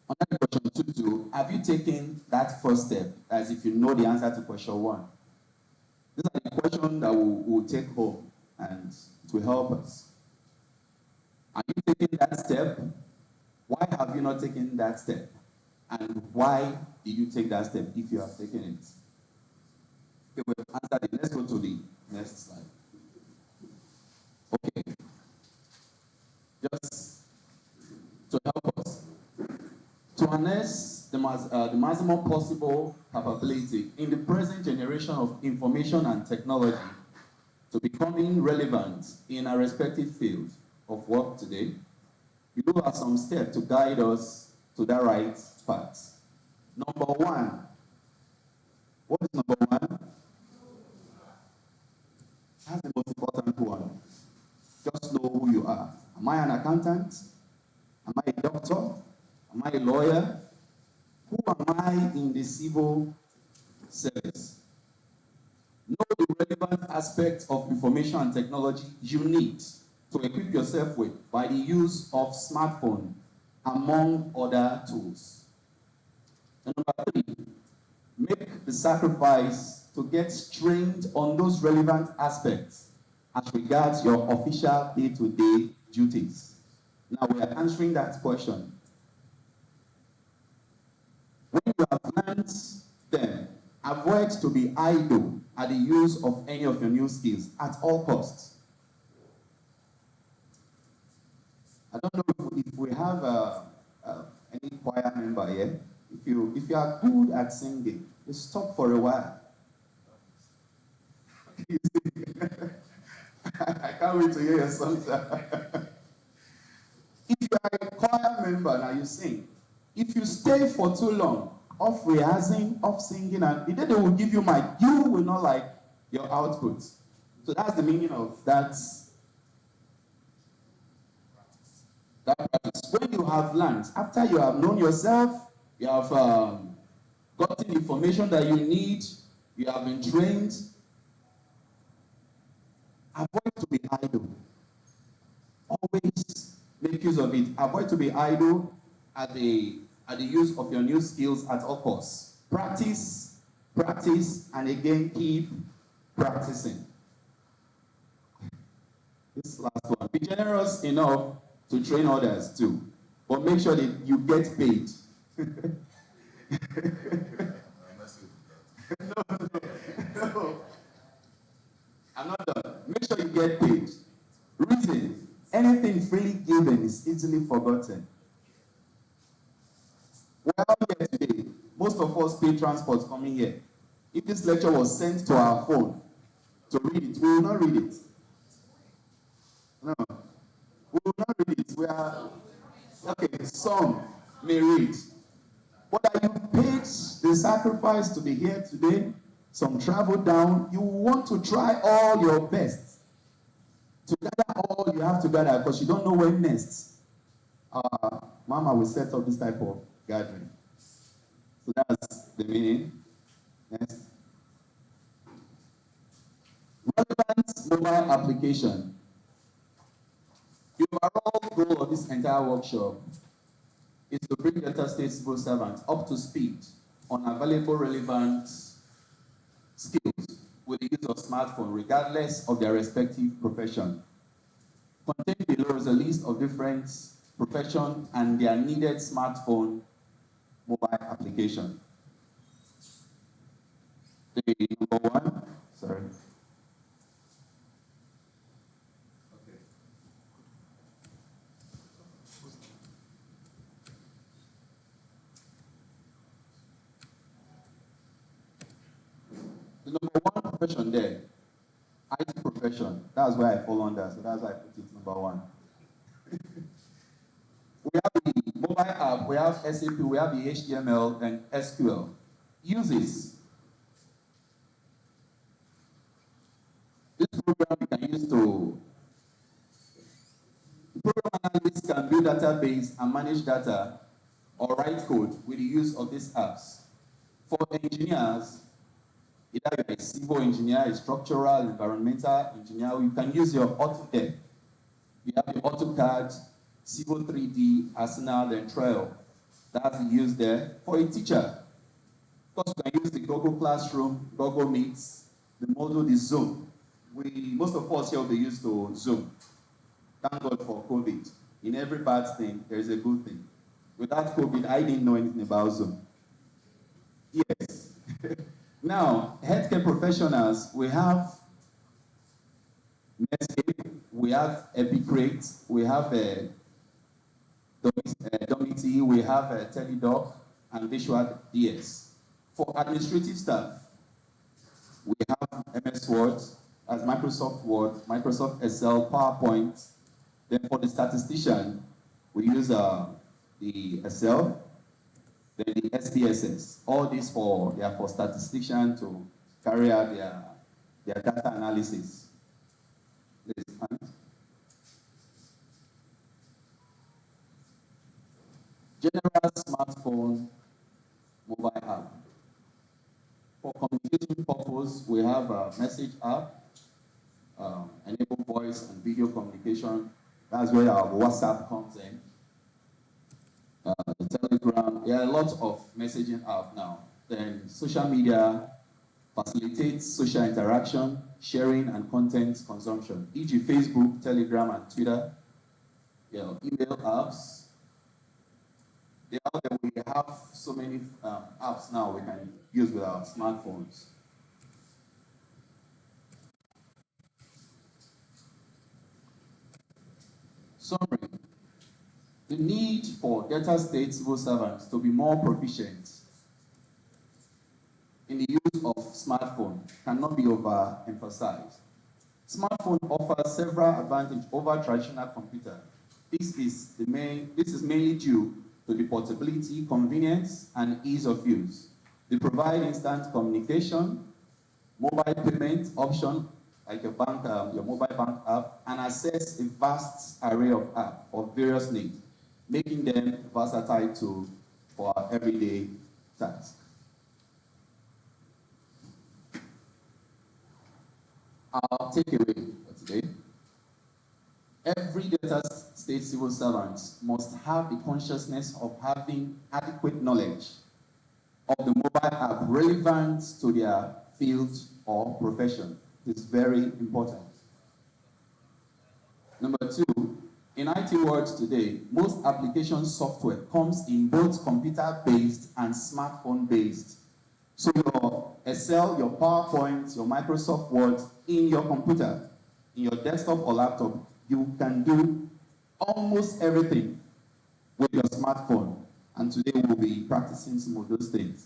[SPEAKER 5] Another question 2, have you taken that first step, as if you know the answer to question 1? These are the questions that we'll take home and it will help us. Are you taking that step? Why have you not taken that step? And why did you take that step if you have taken it? Okay, we've answered it. Let's go to the next slide. Okay. Just to help us. To harness the maximum possible capability in the present generation of information and technology to becoming relevant in our respective fields of work today, we do have some steps to guide us to that right path. Number 1. What is number 1? That's the most important one. Just know who you are. Am I an accountant? Am I a doctor? Am I a lawyer? Who am I in the civil service? Know the relevant aspects of information and technology you need to equip yourself with by the use of smartphone, among other tools. And number 3, make the sacrifice to get trained on those relevant aspects as regards your official day-to-day duties. Now we are answering that question. When you have learned them, avoid to be idle at the use of any of your new skills at all costs. I don't know if we have any choir member here. If you are good at singing, you stop for a while. I can't wait to hear your songs. If you are a choir member now, you sing. If you stay for too long, off rehearsing, off singing, and the day they will give you mic, you will not like your output. So that's the meaning of that practice. When you have learned, after you have known yourself, you have gotten information that you need, you have been trained, avoid to be idle. Always make use of it. Avoid to be idle at the use of your new skills at all costs. Practice, practice, and again keep practicing. This last one. Be generous enough to train others too, but make sure that you get paid. No. I'm not done. Make sure you get paid. Reason, anything freely given is easily forgotten. We're out here today. Most of us pay transport coming here. If this lecture was sent to our phone to read it, we will not read it. No. We will not read it. We are, okay, some may read. But that you paid the sacrifice to be here today, some travel down, you want to try all your best to gather all you have to gather because you don't know when next Mama will set up this type of gathering. So that's the meaning. Next. Relevant mobile application. The overall goal of this entire workshop is to bring Delta State civil servants up to speed on available relevant skills with the use of smartphone, regardless of their respective profession. Contained below is a list of different professions and their needed smartphone mobile application. The number 1, sorry. Okay. The number 1 profession there, IT profession. That's where I fall under, so that's why I put it number 1. We have the mobile app, we have SAP, we have the HTML and SQL. Uses. This program we can use to, the program analyst can build database and manage data or write code with the use of these apps. For engineers, either you're a civil engineer, a structural, environmental engineer, you can use your AutoCAD. You have your AutoCAD, Civil 3D, Arsenal, and Trail. That's used there. For a teacher, of course, you can use the Google Classroom, Google Meets, the module, the Zoom. Most of us here will be used to Zoom. Thank God for COVID. In every bad thing, there is a good thing. Without COVID, I didn't know anything about Zoom. Yes. Now, healthcare professionals, we have Medscape, we have Epicrate, we have Domity, we have Teledoc, and Visual DS. For administrative staff, we have MS Word, as Microsoft Word, Microsoft Excel, PowerPoint. Then for the statistician, we use the Excel, then the SPSS. All these they are for statisticians to carry out their data analysis. general smartphone mobile app. For communication purpose, we have a message app, enable voice and video communication. That's where our WhatsApp comes in. The Telegram, there are a lot of messaging app now. Then social media facilitates social interaction, sharing, and content consumption, e.g. Facebook, Telegram, and Twitter. Email apps. We have so many apps now we can use with our smartphones. Summary. The need for Delta State civil servants to be more proficient in the use of smartphone cannot be overemphasized. Smartphone offers several advantages over traditional computer. This is mainly due to the portability, convenience, and ease of use. They provide instant communication, mobile payment option like your mobile bank app, and access a vast array of apps of various needs, making them versatile for our everyday tasks. Our takeaway for today: every Delta State civil servant must have the consciousness of having adequate knowledge of the mobile app relevant to their field or profession. It is very important. Number two, in IT world today, most application software comes in both computer-based and smartphone-based. So your Excel, your PowerPoint, your Microsoft Word in your computer, in your desktop or laptop, you can do almost everything with your smartphone. And today we'll be practicing some of those things.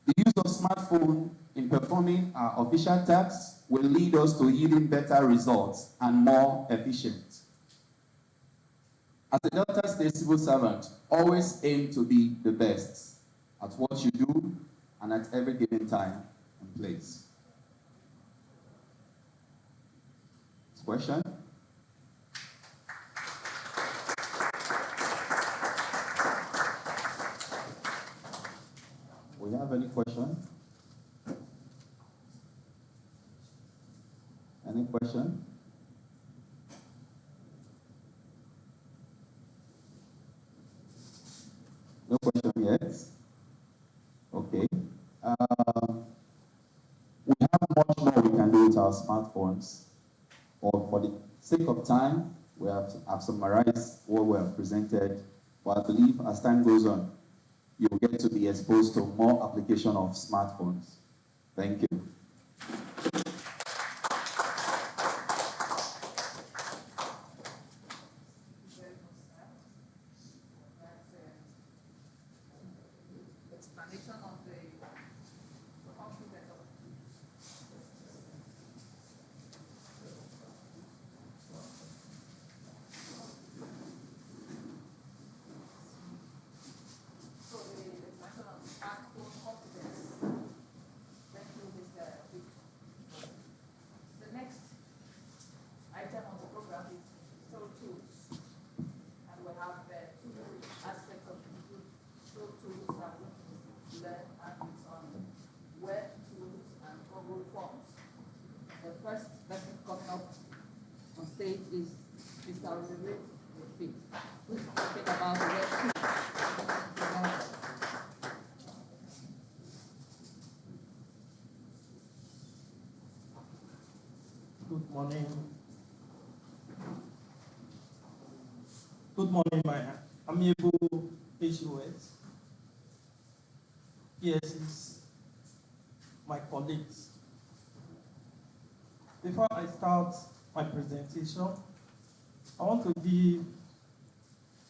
[SPEAKER 5] The use of smartphone in performing our official tasks will lead us to yielding better results and more efficient. As a Delta State civil servant, always aim to be the best at what you do and at every given time and place. Next question. We have any question? Any question? No question yet? Okay. We have much more we can do with our smartphones. Or for the sake of time, we have summarized what we have presented. But I believe as time goes on, you'll get to be exposed to more application of smartphones. Thank you.
[SPEAKER 1] Is Mr. Olivia Fit, who's talking about Web 2.
[SPEAKER 6] Good morning. Good morning, my amiable HOS. Yes, it's my colleagues. Before I start my presentation, I want to give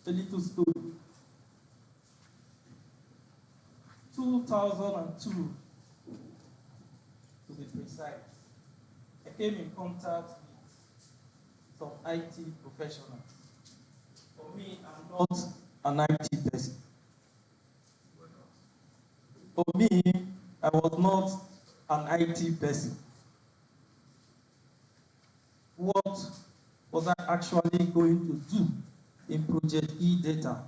[SPEAKER 6] a little story. 2002, to be precise, I came in contact with some IT professionals. For me, I'm not an IT person. For me, I was not an IT person. What was I actually going to do in Project E-Data,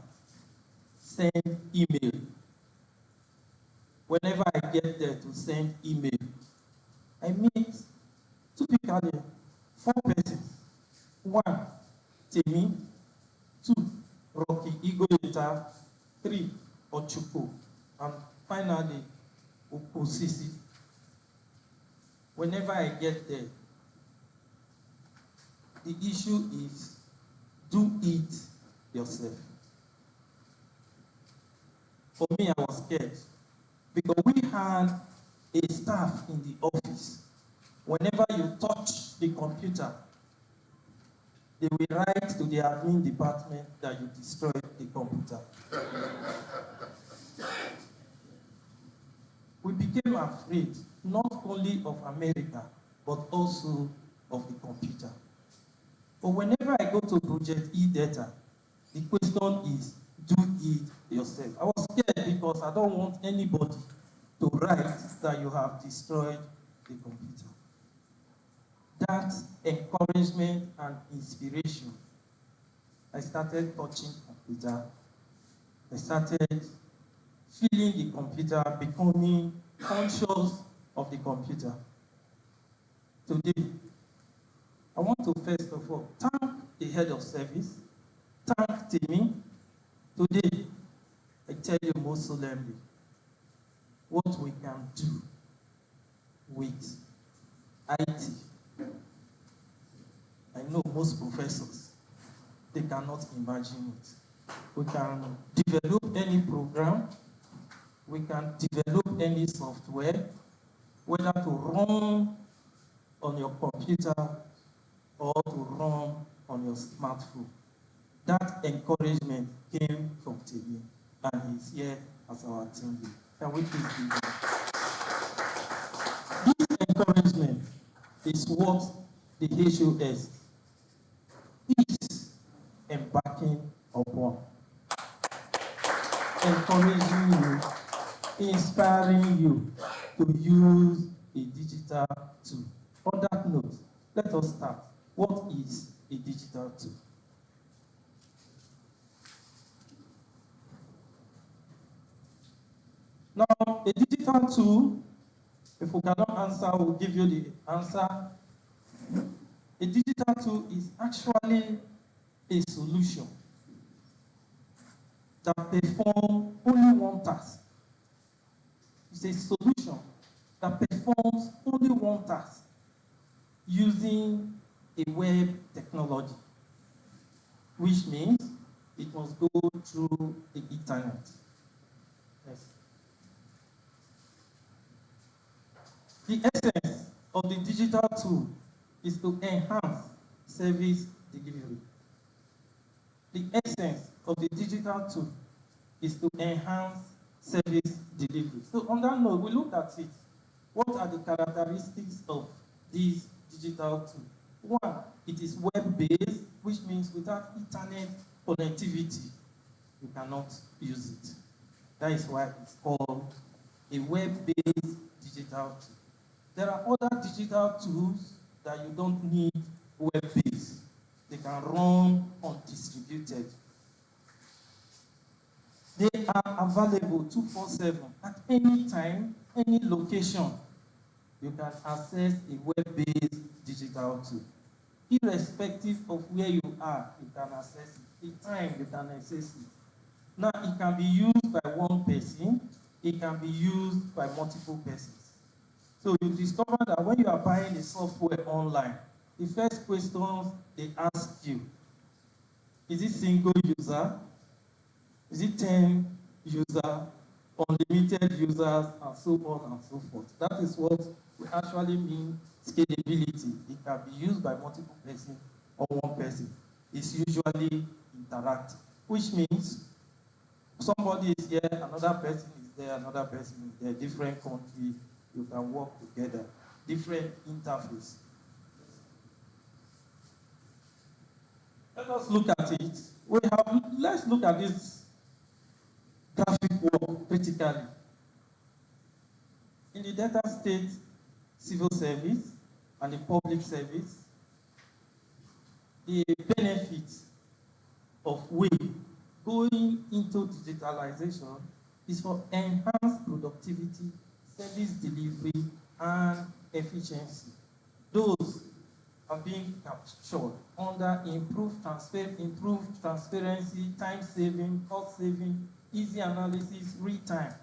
[SPEAKER 6] send email. Whenever I get there to send email, I meet typically 4 persons. 1, Temi. 2, Rocky Igoita. 3, Ochuko. And finally, Okosisi. Whenever I get there, the issue is do it yourself. For me, I was scared because we had a staff in the office. Whenever you touch the computer, they will write to the admin department that you destroyed the computer. We became afraid not only of America, but also of the computer. But whenever I go to Project E-Data, the question is, do it yourself. I was scared because I don't want anybody to write that you have destroyed the computer. That encouragement and inspiration, I started touching computer. I started feeling the computer, becoming conscious of the computer. Today, I want to first of all thank the head of service, thank Timmy. Today, I tell you most solemnly what we can do with IT. I know most professors, they cannot imagine it. We can develop any program, we can develop any software, whether to run on your computer or to run on your smartphone. That encouragement came from TV, and he's here as our team lead. Can we please give him? This encouragement is what the HOS is embarking upon. Encouraging you, inspiring you to use a digital tool. On that note, let us start. What is a digital tool? Now, a digital tool, if we cannot answer, we'll give you the answer. A digital tool is actually a solution that performs only one task. It's a solution that performs only one task using a web technology, which means it must go through the internet. Yes. The essence of the digital tool is to enhance service delivery. The essence of the digital tool is to enhance service delivery. So on that note, we look at it. What are the characteristics of this digital tool? One, it is web-based, which means without internet connectivity, you cannot use it. That is why it's called a web-based digital tool. There are other digital tools that you don't need web-based. They can run undistributed. They are available 24/7 at any time, any location. You can access a web-based digital tool. Irrespective of where you are, you can access it. The time you can access it. Now, it can be used by one person. It can be used by multiple persons. So you discover that when you are buying the software online, the first questions they ask you, is it single user? Is it 10 user, unlimited users, and so on and so forth? That is what we actually mean scalability. It can be used by multiple persons or one person. It's usually interactive, which means somebody is here, another person is there, another person is there, different countries, you can work together, different interface. Let us look at it. Let's look at this graphic work critically. In the data state, civil service, and the public service, the benefits of way going into digitalization is for enhanced productivity, service delivery, and efficiency. Those are being captured under improved transparency, time saving, cost saving, easy analysis, real time.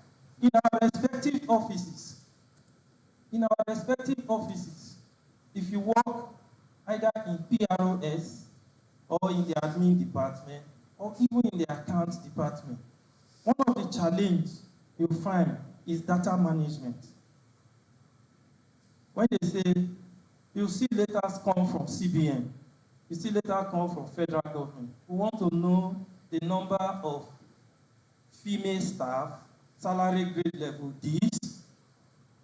[SPEAKER 6] In our respective offices, if you work either in PROS or in the admin department or even in the accounts department, one of the challenges you find is data management. When they say you see letters come from CBN, you see letters come from federal government, we want to know the number of female staff, salary grade level Ds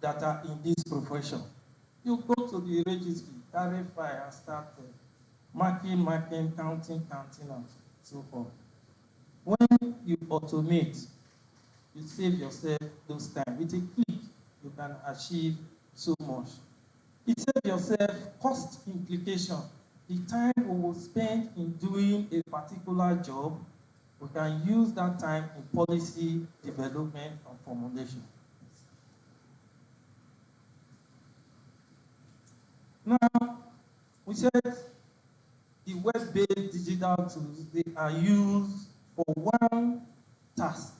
[SPEAKER 6] that are in this profession. You go to the registry, carry file and start marking, counting, and so forth. When you automate, you save yourself those time. With a click, you can achieve so much. It saves yourself cost implication. The time we will spend in doing a particular job, we can use that time in policy development and formulation. Now, we said the web-based digital tools, they are used for one task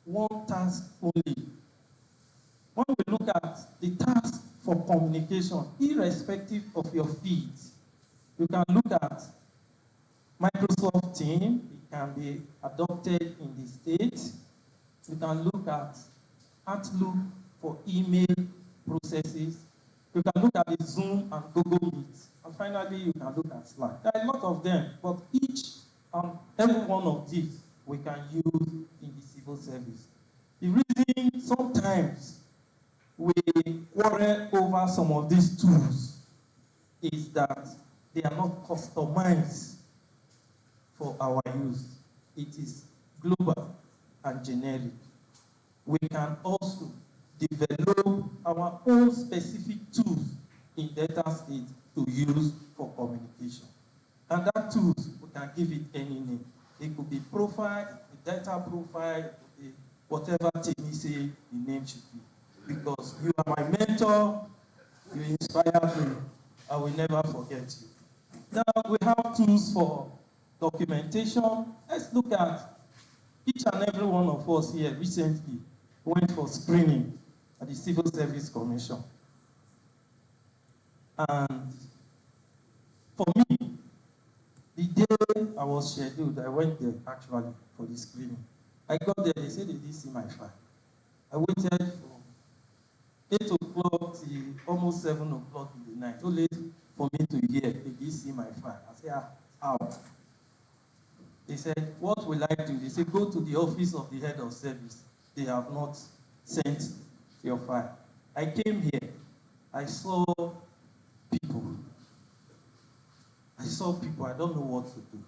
[SPEAKER 6] only. When we look at the task for communication, irrespective of your feed, you can look at Microsoft Teams, it can be adopted in the States. You can look at Outlook for email processes. You can look at the Zoom and Google Meet. And finally, you can look at Slack. There are a lot of them, but each and every one of these we can use in the civil service. The reason sometimes we quarrel over some of these tools is that they are not customized for our use. It is global and generic. We can also develop our own specific tools in data state to use for communication. And that tools, we can give it any name. It could be profile, the data profile, it could be whatever Timmy say the name should be. Because you are my mentor, you inspire me, I will never forget you. Now we have tools for documentation. Let's look at each and every one of us here recently went for screening at the Civil Service Commission. And for me, the day I was scheduled, I went there actually for the screening. I got there, they said they didn't see my file. I waited from 8 o'clock till almost 7 o'clock in the night. Too late for me to hear, they didn't see my file. I said, how? They said, what will I do? They said, go to the office of the head of service. They have not sent your file. I came here. I saw people. I don't know what to do.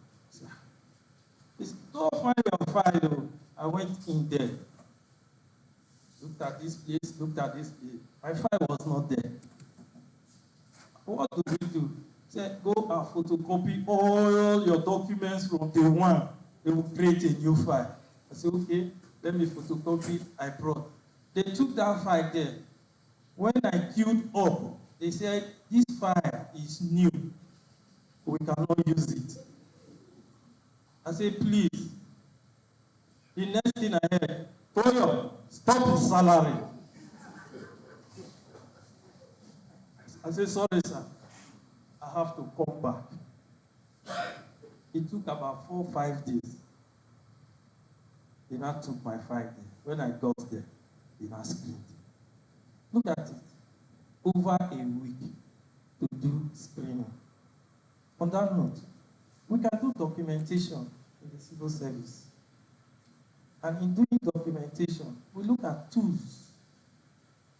[SPEAKER 6] They said, go find your file. I went in there. Looked at this place, looked at this place. My file was not there. What do we do? Said, go and photocopy all your documents from day one. They will create a new file. I said, okay, let me photocopy it. I brought. They took that file there. When I queued up, they said, this file is new. We cannot use it. I said, please. The next thing I heard, Toyo, stop his salary. I said, sorry, sir. I have to come back. It took about 4 or 5 days. They now took my file there. When I got there, they now screened. Look at it. Over a week to do screening. On that note, we can do documentation in the civil service. And in doing documentation, we look at tools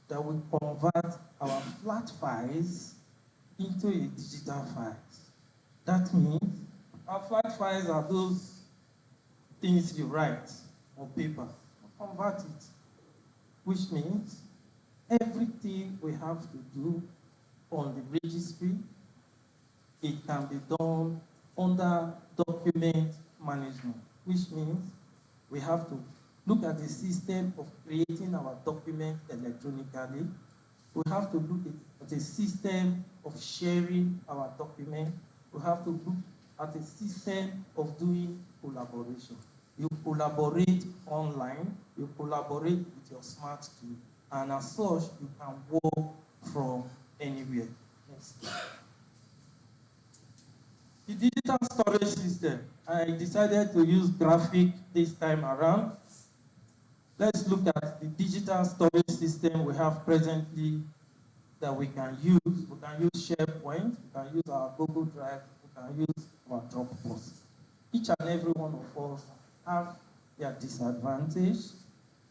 [SPEAKER 6] that will convert our flat files into a digital file. That means our flat files are those things you write on paper. Convert it, which means everything we have to do on the registry, it can be done under document management, which means we have to look at the system of creating our document electronically. We have to look at a system of sharing our document. We have to look at a system of doing collaboration. You collaborate online, you collaborate with your smart tool, and as such, you can work from anywhere. Next. The digital storage system. I decided to use graphic this time around. Let's look at the digital storage system we have presently that we can use. We can use SharePoint, we can use our Google Drive, we can use our Dropbox. Each and every one of us have their disadvantage.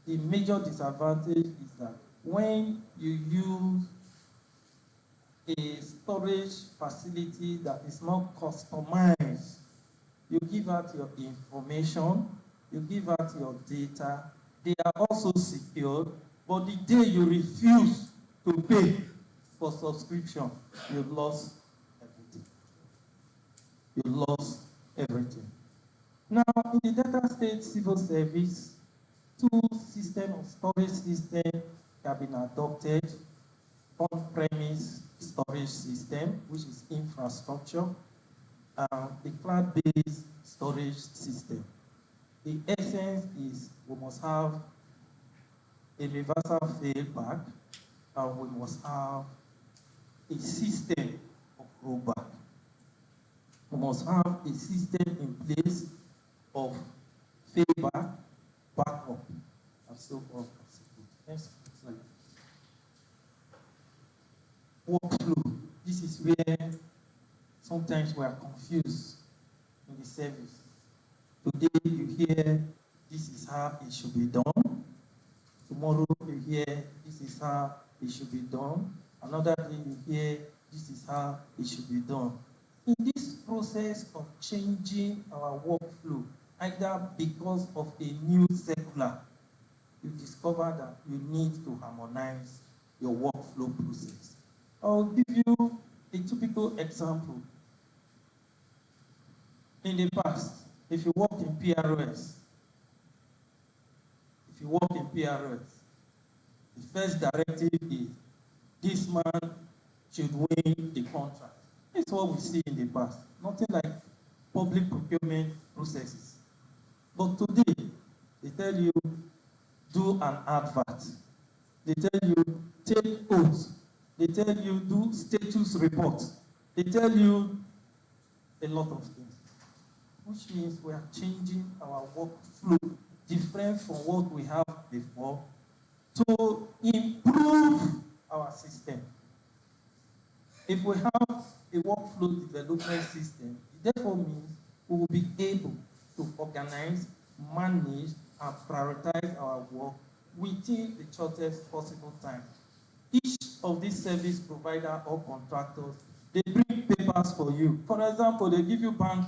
[SPEAKER 6] The major disadvantage is that when you use a storage facility that is not customized, you give out your information, you give out your data, they are also secured, but the day you refuse to pay for subscription, you've lost everything. You lost everything. Now, in the data state civil service, two systems of storage system have been adopted. On-premise storage system, which is infrastructure, and the cloud-based storage system. The essence is we must have a reversal failback, and we must have a system of rollback. We must have a system in place of failback, backup, and so on. Next slide. Workflow. This is where sometimes we are confused in the service. Today you hear this is how it should be done. Tomorrow you hear this is how it should be done. Another day you hear this is how it should be done. In this process of changing our workflow, either because of a new circular, you discover that you need to harmonize your workflow process. I'll give you a typical example. In the past, if you work in PROS, the first directive is this man should win the contract. It's what we see in the past. Nothing like public procurement processes. But today, they tell you, do an advert. They tell you, take oaths. They tell you, do status report. They tell you a lot of things, which means we are changing our workflow different from what we have before to improve our system. If we have a workflow development system, it therefore means we will be able to organize, manage, and prioritize our work within the shortest possible time. Each of these service providers or contractors, they bring papers for you. For example, they give you bank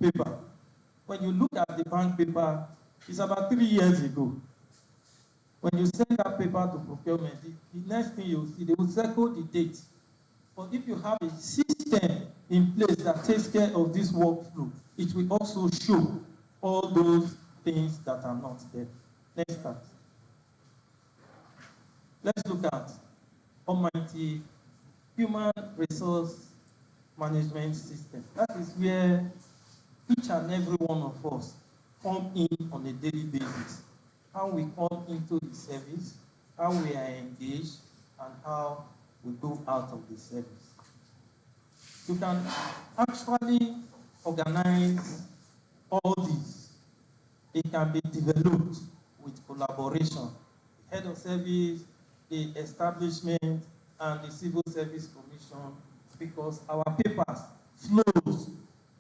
[SPEAKER 6] paper. When you look at the bank paper, it's about 3 years ago. When you send that paper to procurement, the next thing you'll see, they will circle the date. But if you have a system in place that takes care of this workflow, it will also show all those things that are not there. Next slide. Let's look at almighty human resource management system. That is where each and every one of us come in on a daily basis. How we come into the service, how we are engaged, and how we go out of the service. You can actually organize all these. It can be developed with collaboration. The head of service, the establishment, and the Civil Service Commission, because our papers flows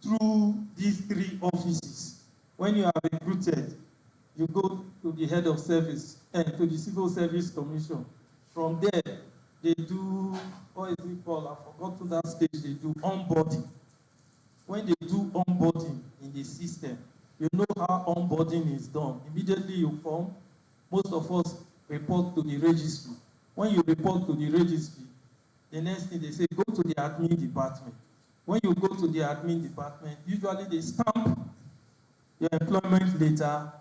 [SPEAKER 6] through these three offices. When you are recruited, you go to the head of service and to the Civil Service Commission. From there, they do, what is it called? I forgot to that stage, they do onboarding. When they do onboarding in the system, you know how onboarding is done. Immediately you come, most of us report to the registry. When you report to the registry, the next thing they say, go to the admin department. When you go to the admin department, usually they stamp your employment letter,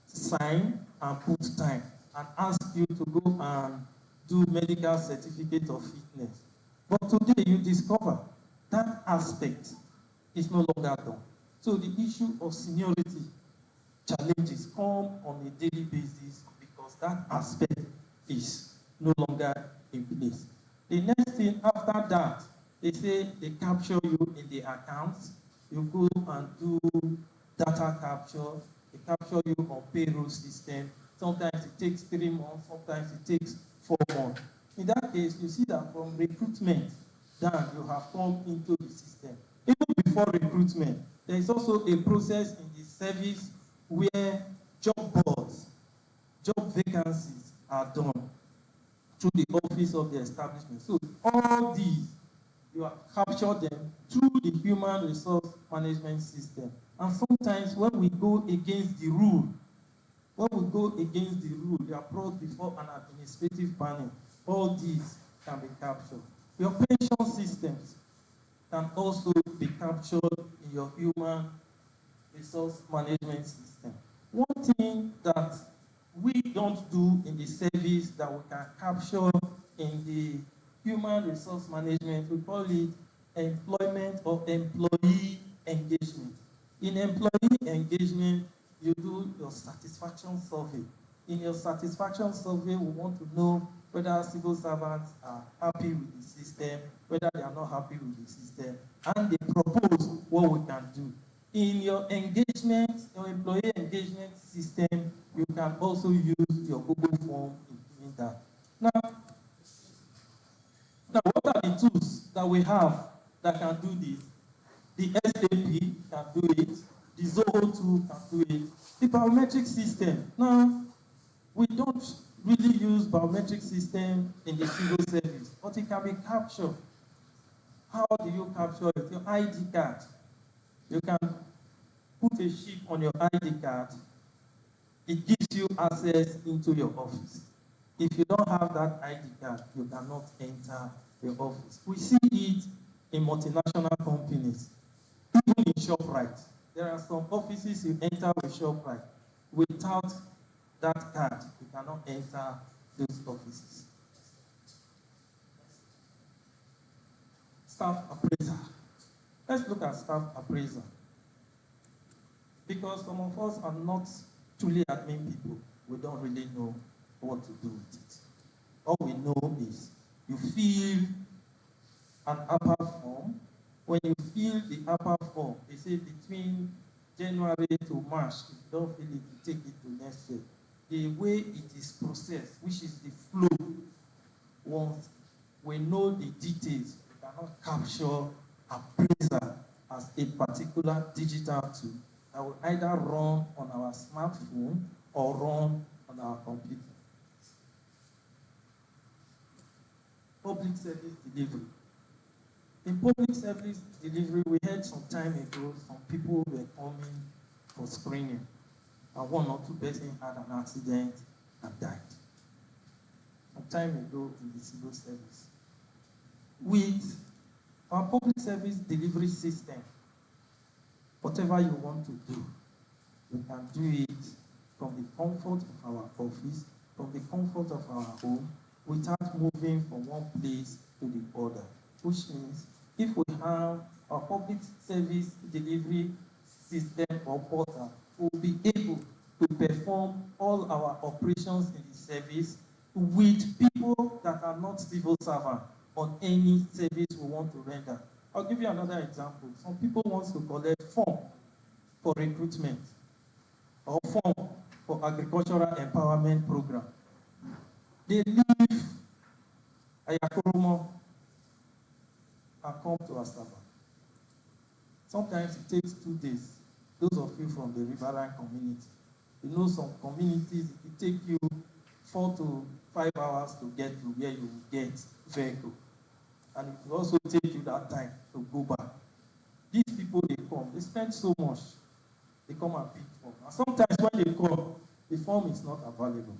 [SPEAKER 6] sign and put time, and ask you to go and do medical certificate of fitness. But today you discover that aspect is no longer done. So the issue of seniority challenges come on a daily basis because that aspect is no longer in place. The next thing after that, they say they capture you in the accounts. You go and do data capture. They capture you on payroll system. Sometimes it takes 3 months, sometimes it takes 4 months. In that case, you see that from recruitment down, you have come into the system. Even before recruitment, there is also a process in the service where job boards, job vacancies are done through the office of the establishment. So all these, you have captured them through the human resource management system. And sometimes when we go against the rule, you are brought before an administrative panel. All these can be captured. Your pension systems can also be captured in your human resource management system. One thing that we don't do in the service that we can capture in the human resource management, we call it employment or employee engagement. In employee engagement, you do your satisfaction survey. In your satisfaction survey, we want to know whether civil servants are happy with the system, whether they are not happy with the system, and they propose what we can do. In your engagement, your employee engagement system, you can also use your Google form in doing that. Now, what are the tools that we have that can do this? The SAP can do it. The Zoho tool can do it. The biometric system. Now, we don't really use biometric system in the civil service, but it can be captured. How do you capture it? Your ID card. You can put a chip on your ID card. It gives you access into your office. If you don't have that ID card, you cannot enter your office. We see it in multinational companies, even in ShopRite. There are some offices you enter with ShopRite. Without that card, you cannot enter those offices. Staff appraiser. Let's look at staff appraiser. Because some of us are not truly admin people, we don't really know what to do with it. All we know is you fill an upper form. When you fill the upper form, they say between January to March, if you don't fill it, you take it to next year. The way it is processed, which is the flow, once we know the details, we cannot capture appraiser as a particular digital tool that will either run on our smartphone or run on our computer. Public service delivery. In public service delivery, we heard some time ago some people were coming for screening, and 1 or 2 persons had an accident and died. Some time ago in the civil service. With our public service delivery system, whatever you want to do, you can do it from the comfort of our office, from the comfort of our home, without moving from one place to the other. Which means if we have a public service delivery system or portal, we'll be able to perform all our operations in the service with people that are not civil servants on any service we want to render. I'll give you another example. Some people want to collect form for recruitment or form for agricultural empowerment program. They leave Ayakoromo and come to Asaba. Sometimes it takes 2 days. Those of you from the riverine community, you know some communities, it will take you 4 to 5 hours to get to where you will get vehicle. And it will also take you that time to go back. These people, they come, they spend so much. They come and pick form. And sometimes when they come, the form is not available.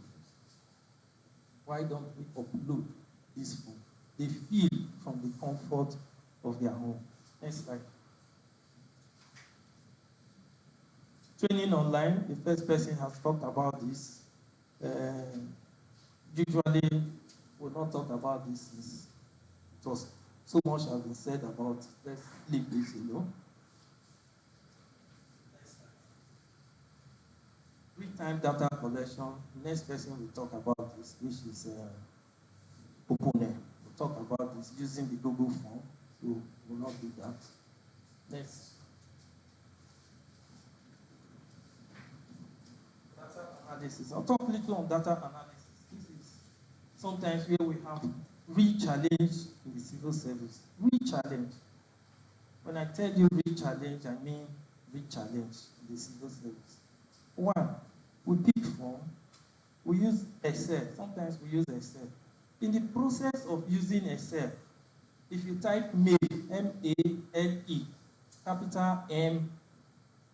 [SPEAKER 6] Why don't we upload this form? They feel from the comfort of their home. Next slide. Training online, the first person has talked about this. Usually, we'll not talk about this. Because so much has been said about it. Let's leave this alone. Real-time data collection. Next person will talk about this, which is Opponent. We'll talk about this using the Google form. So we'll not do that. Next. Data analysis. I'll talk a little on data analysis. This is sometimes where we have real challenge in the civil service. Real challenge. When I tell you real challenge, I mean real challenge in the civil service. One, we pick form, we use Excel. Sometimes we use Excel. In the process of using Excel, if you type mail, M-A-L-E, capital M,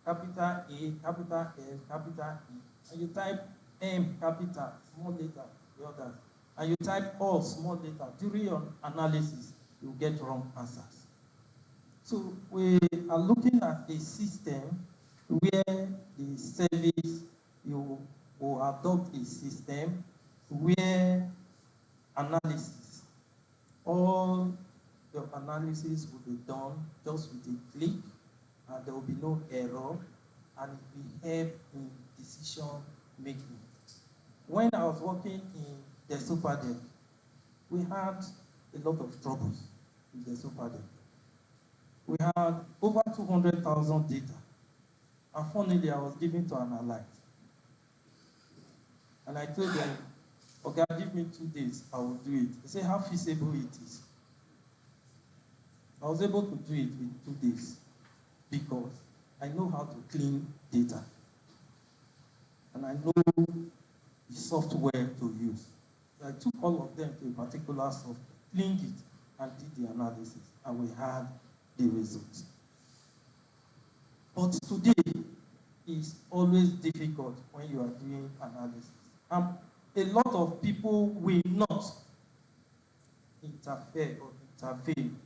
[SPEAKER 6] capital A, capital L, capital E, and you type M, capital, small letter, the others, and you type all, small letter, during your analysis, you get wrong answers. So we are looking at a system where the service, you will adopt a system where analysis, all the analysis will be done just with a click, and there will be no error, and it will help in decision making. When I was working in the super deck, we had a lot of troubles in the super deck. We had over 200,000 data. And finally, I was given to analyze. And I told them, okay, give me 2 days, I will do it. They said, how feasible it is. I was able to do it in 2 days because I know how to clean data. And I know the software to use. So I took all of them to a particular software, cleaned it, and did the analysis. And we had the results. But today is always difficult when you are doing analysis. A lot of people will not interfere or intervene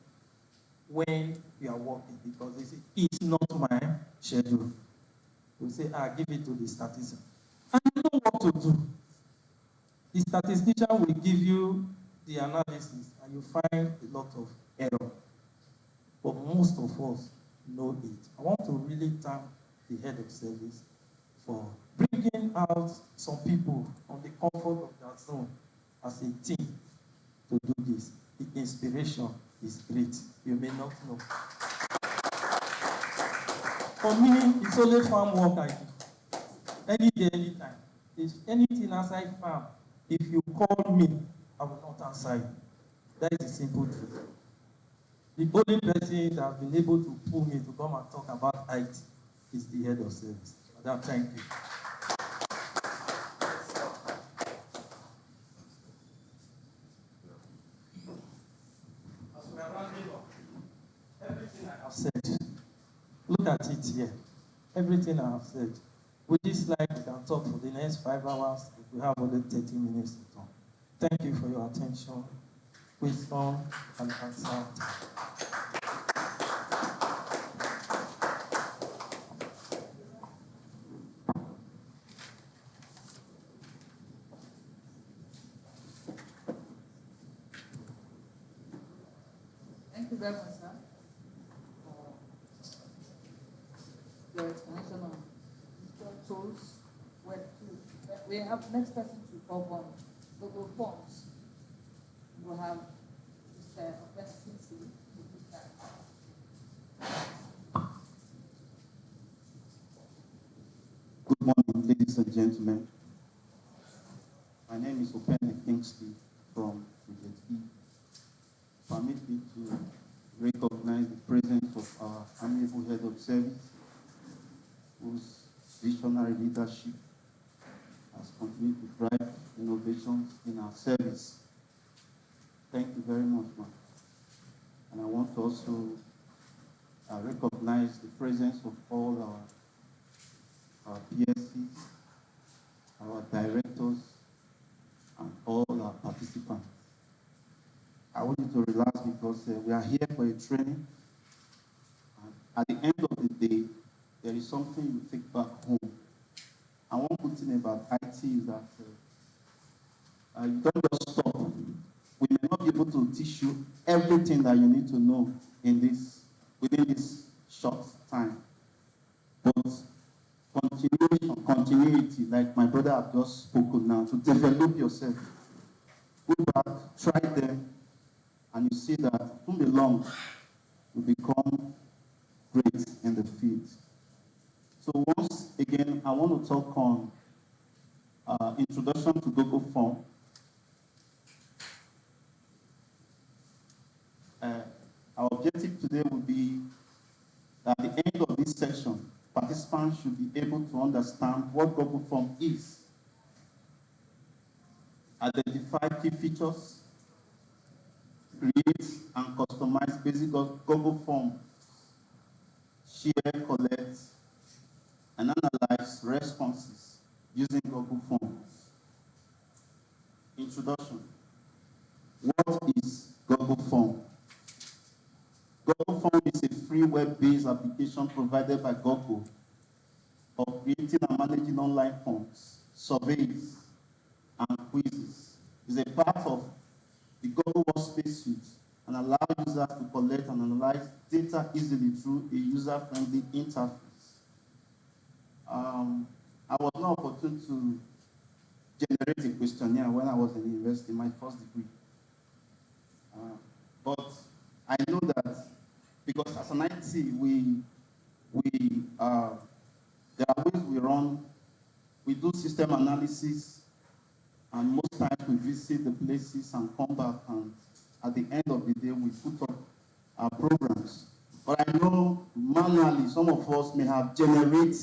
[SPEAKER 6] when we are working because they say, it's not my schedule. We say, give it to the statistician. And you know what to do. The statistician will give you the analysis and you find a lot of error. But most of us know it. I want to really thank the head of service for bringing out some people on the comfort of their zone as a team to do this. The inspiration is great. You may not know. For me, it's only farm work I do. Any day, anytime. If anything outside farm, if you call me, I will not answer you. That is the simple truth. The only person that has been able to pull me to come and talk about IT is the head of service. Madam, thank you. As we are rounding up, everything I have said, look at it here. Everything I have said. With this slide, we can talk for the next 5 hours. If we have only 30 minutes to talk. Thank you for your attention, wisdom, and answer.
[SPEAKER 1] Thank you very much, sir, for your explanation on digital tools, web tools. We have next person to talk on Google Forms. We'll have Mr. Opensity.
[SPEAKER 5] Good morning, ladies and gentlemen. My name is Opene Kingsley from Project E. Permit me to recognize the presence of our amiable head of service, whose visionary leadership has continued to drive innovations in our service. Thank you very much, ma'am. And I want to also recognize the presence of all our PSCs, our directors, and all our participants. I want you to relax because we are here for a training, at the end of the day, there is something you take back home. And one good thing about IT is that you don't just stop. We may not be able to teach you everything that you need to know within this short time. But continuity, like my brother have just spoken now, to develop yourself. Go back, try them, and you see that from long, you become great in the field. So once again, I want to talk on introduction to Google Form. Our objective today will be that at the end of this section, participants should be able to understand what Google Form is, identify key features, create and customize basic Google Form, share, collect, and analyze responses using Google Forms. Introduction. What is Google Form? Google Form is a free web-based application provided by Google for creating and managing online forms, surveys, and quizzes. It's a part of the Google Workspace suite and allows users to collect and analyze data easily through a user-friendly interface. I was not opportune to generate a questionnaire when I was in university, my first degree. But I know that because as an IT, there are ways we do system analysis, and most times we visit the places and come back, and at the end of the day, we put up our programs. But I know manually, some of us may have generate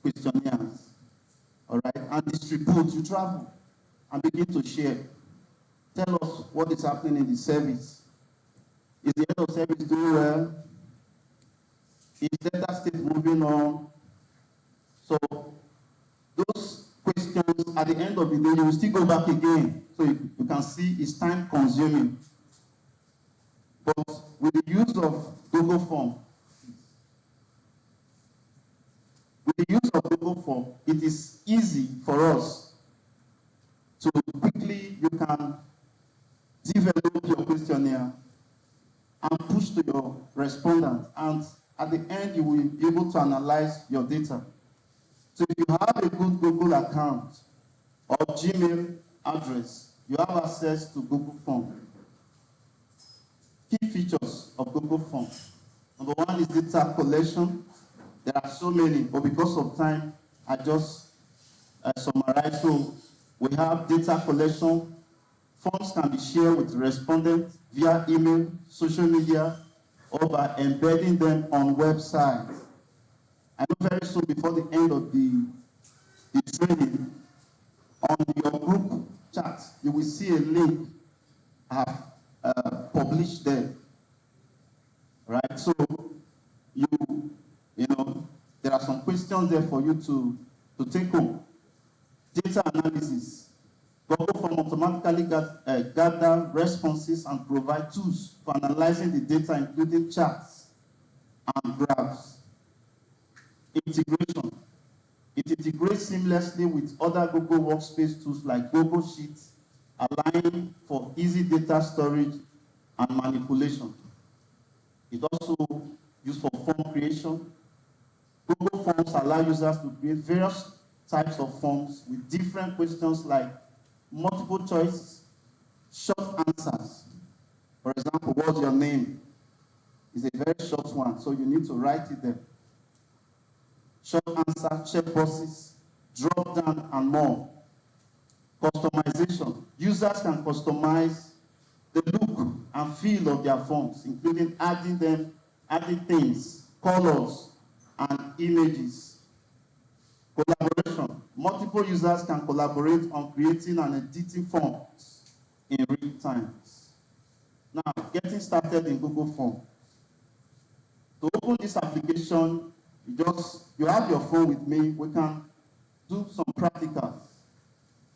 [SPEAKER 5] questionnaires, all right, and distribute. You travel and begin to share. Tell us what is happening in the service. Is the head of service doing well? Is data state moving on? So those questions, at the end of the day, you will still go back again. So you can see it's time consuming. But with the use of Google Form, it is easy for us to quickly, you can develop your questionnaire and push to your respondent. And at the end, you will be able to analyze your data. So if you have a good Google account or Gmail address, you have access to Google Form. Key features of Google Form. Number one is data collection. There are so many, but because of time, I just summarize. So we have data collection. Forms can be shared with respondents via email, social media, or by embedding them on websites. I know very soon, before the end of the training, on your group chat, you will see a link I have published there. Right? So you know, there are some questions there for you to take home. Data analysis. Google Form automatically gather responses and provide tools for analyzing the data, including charts and graphs. Integration. It integrates seamlessly with other Google Workspace tools like Google Sheets, allowing for easy data storage and manipulation. It's also used for form creation. Google Forms allow users to create various types of forms with different questions like multiple choice, short answers. For example, what's your name? Is a very short one, so you need to write it there. Short answer, checkboxes, drop down, and more. Customization. Users can customize the look and feel of their forms, including adding things, colors, and images. Collaboration. Multiple users can collaborate on creating and editing forms in real time. Now, getting started in Google Form. To open this application, you have your phone with me. We can do some practicals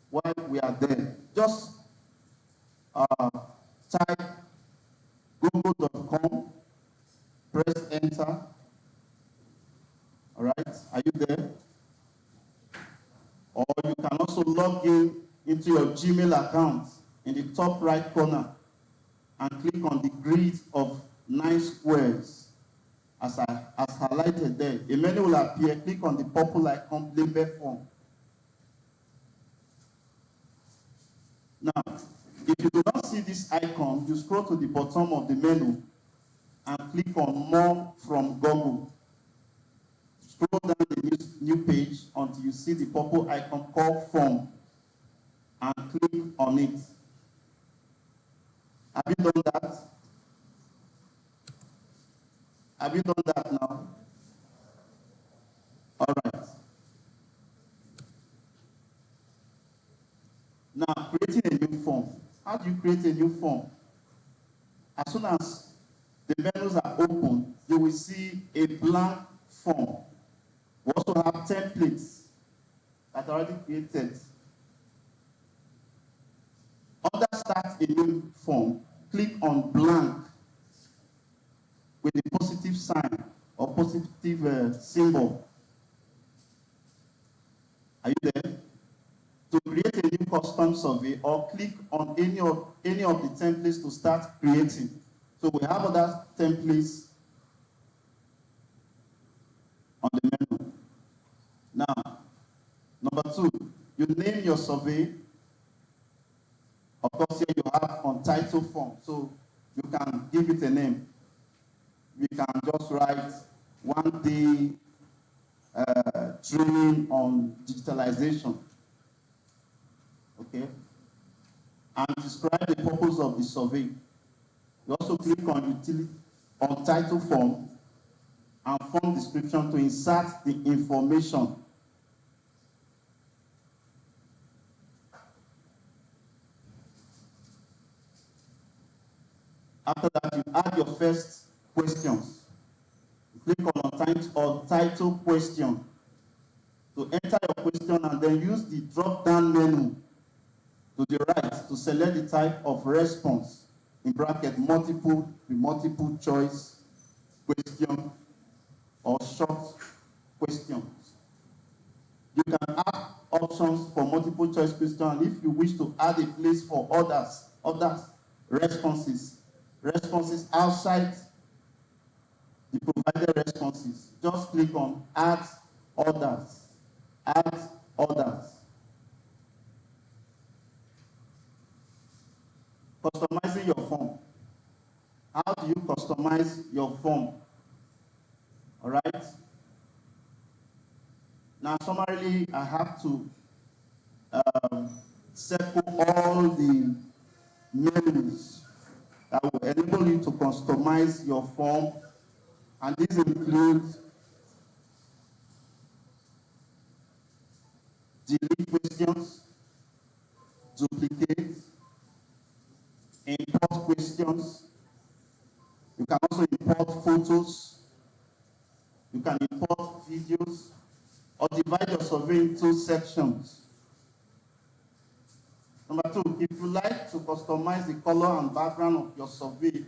[SPEAKER 5] while we are there. Just type google.com, press enter, All right, are you there? Or you can also log in into your Gmail account in the top right corner and click on the grid of 9 squares as highlighted there. A menu will appear. Click on the purple icon label form. Now, if you do not see this icon, you scroll to the bottom of the menu and click on More from Google. Scroll down the new page until you see the purple icon called Form and click on it. Have you done that? Have you done that now? All right. Now, creating a new form. How do you create a new form? As soon as the menus are open, you will see a blank form. We also have templates that are already created. Under Start a New Form, click on Blank with a positive sign or positive symbol. Are you there? To create a new custom survey, or click on any of the templates to start creating. So we have other templates on the menu. Now, number 2, you name your survey. Of course, here you have on title form, so you can give it a name. We can just write 1 day training on digitalization. Okay? And describe the purpose of the survey. You also click on title form and form description to insert the information. After that, you add your first questions. You click on title question to enter your question and then use the drop-down menu to the right to select the type of response, in bracket multiple choice question or short questions. You can add options for multiple choice question, and if you wish to add a place for others responses outside the provided responses, just click on Add Others. Add Others. Customizing your form. How do you customize your form? All right. Now, summarily, I have to circle all the menus that will enable you to customize your form, and these include delete questions, duplicate, import questions. You can also import photos. You can import videos, or divide your survey into sections. Number 2, if you like to customize the color and background of your survey,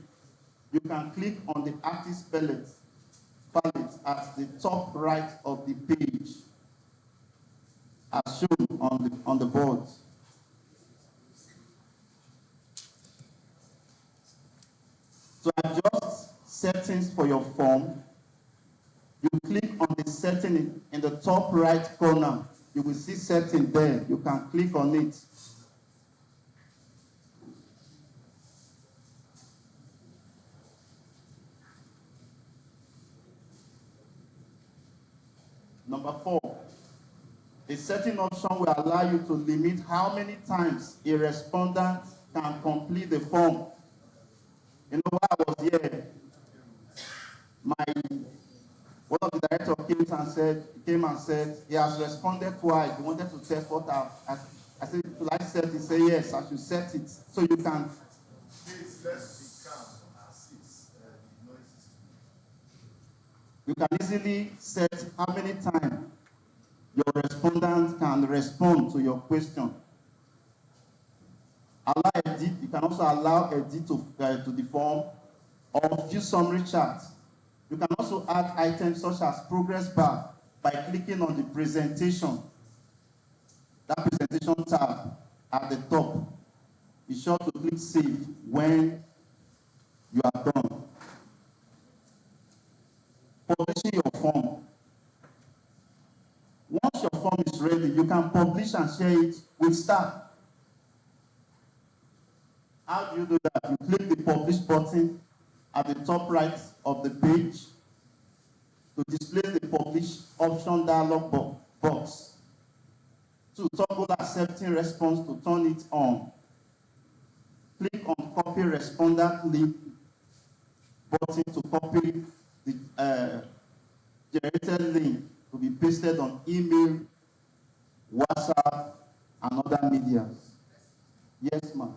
[SPEAKER 5] you can click on the artist palette at the top right of the page, as shown on the board. To adjust settings for your form, you click on the setting in the top right corner. You will see setting there. You can click on it. Number 4, a setting option will allow you to limit how many times a respondent can complete the form. You know, while I was here, one of the directors came and said he has responded twice. He wanted to test what I said, should I set it? He said, yes, I should set it. So you can. Please, let's be calm and assist the noises. You can easily set how many times your respondent can respond to your question. Allow edit. You can also allow edit to the form or view summary chart. You can also add items such as progress bar by clicking on the presentation, that presentation tab at the top. Be sure to click save when you are done. Publishing your form. Once your form is ready, you can publish and share it with staff. How do you do that? You click the publish button at the top right of the page to display the publish option dialog box. 2. Toggle accepting response to turn it on. Click on copy respondent link button to copy the generated link to be pasted on email, WhatsApp, and other media. Yes, ma'am.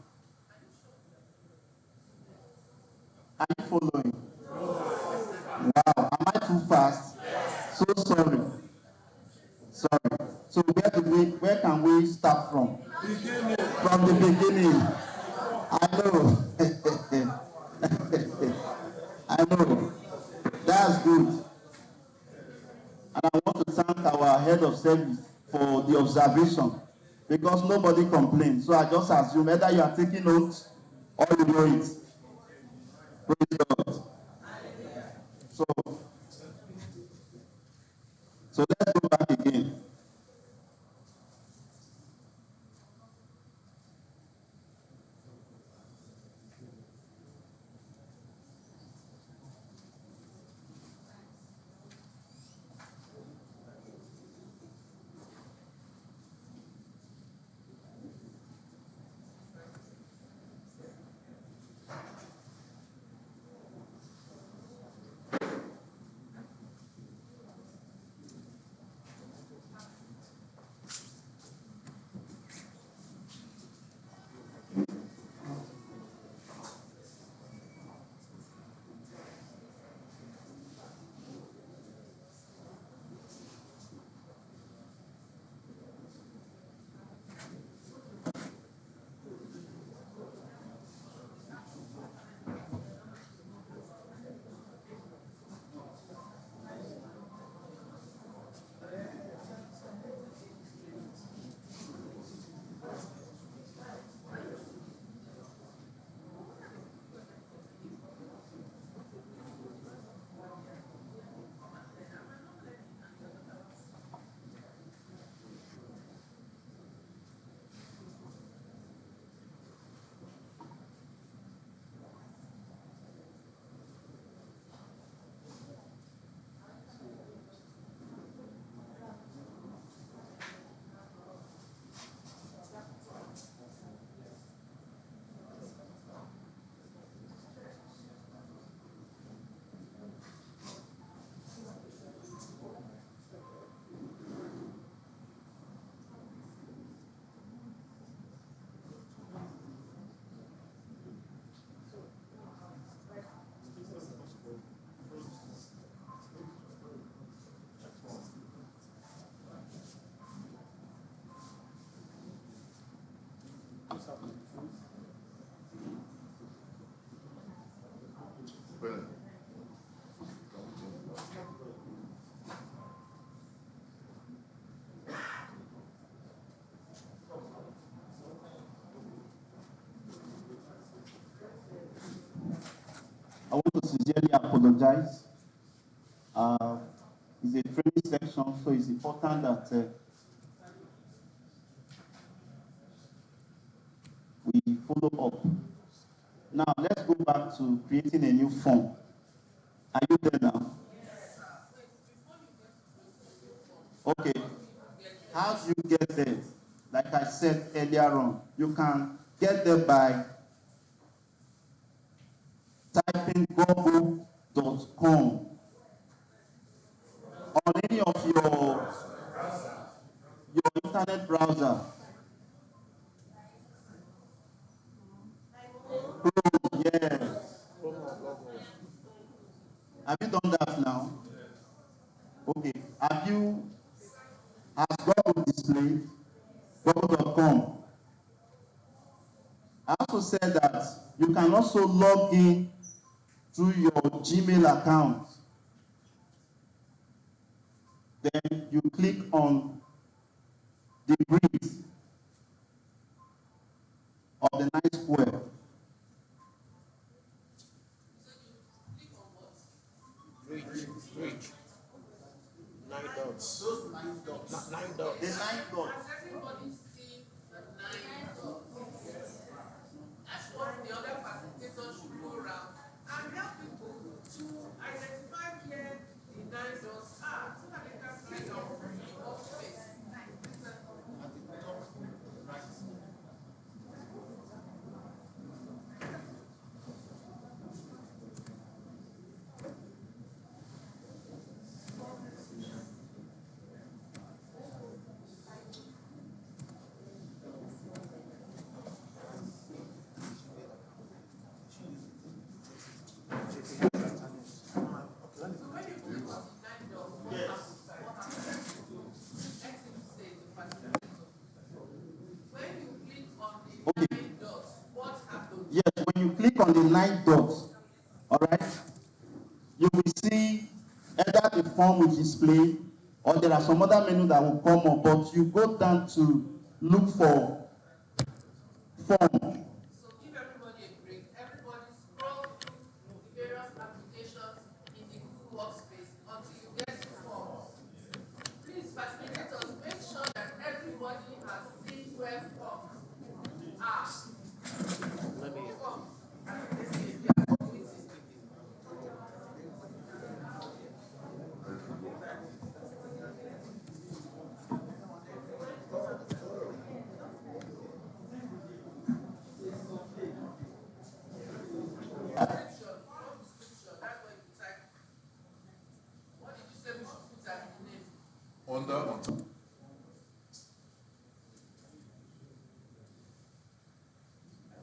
[SPEAKER 5] Are you following? Wow, am I too fast? So sorry. Sorry. So where can we start from? From the beginning. I know. I know. That's good. And I want to thank our head of service for the observation, because nobody complained. So I just assume either you are taking notes or you know it. Praise God. So let's go back again.
[SPEAKER 4] Well,
[SPEAKER 5] I want to sincerely apologize. It's a training section, so it's important that we follow up. Now, let's go back to creating a new form. Are you there now? Okay. How do you get there? Like I said earlier on, you can get there by typing google.com on any of your internet browser. Chrome, yes. Have you done that now? Okay. Has Google displayed google.com? I also said that you can also log in through your Gmail account. Then you click on the grid of the 9 square.
[SPEAKER 7] Bridge. 9 dots.
[SPEAKER 5] Those 9 dots.
[SPEAKER 7] 9 dots.
[SPEAKER 5] The 9 dots.
[SPEAKER 8] Has everybody seen the 9 dots? That's what the other facilitators should go around and help people to identify where the 9 dots are so that they can click on the workspace.
[SPEAKER 5] Yes, when you click on the 9 dots, all right, you will see either the form will display or there are some other menu that will come up, but you go down to look for form.
[SPEAKER 8] So give everybody a break. Everybody scroll through the various applications in the Google Workspace until you get to forms. Please, facilitators, make sure that everybody has seen where forms are.
[SPEAKER 7] Let me.
[SPEAKER 8] What did you say we should put as the name?
[SPEAKER 4] On top.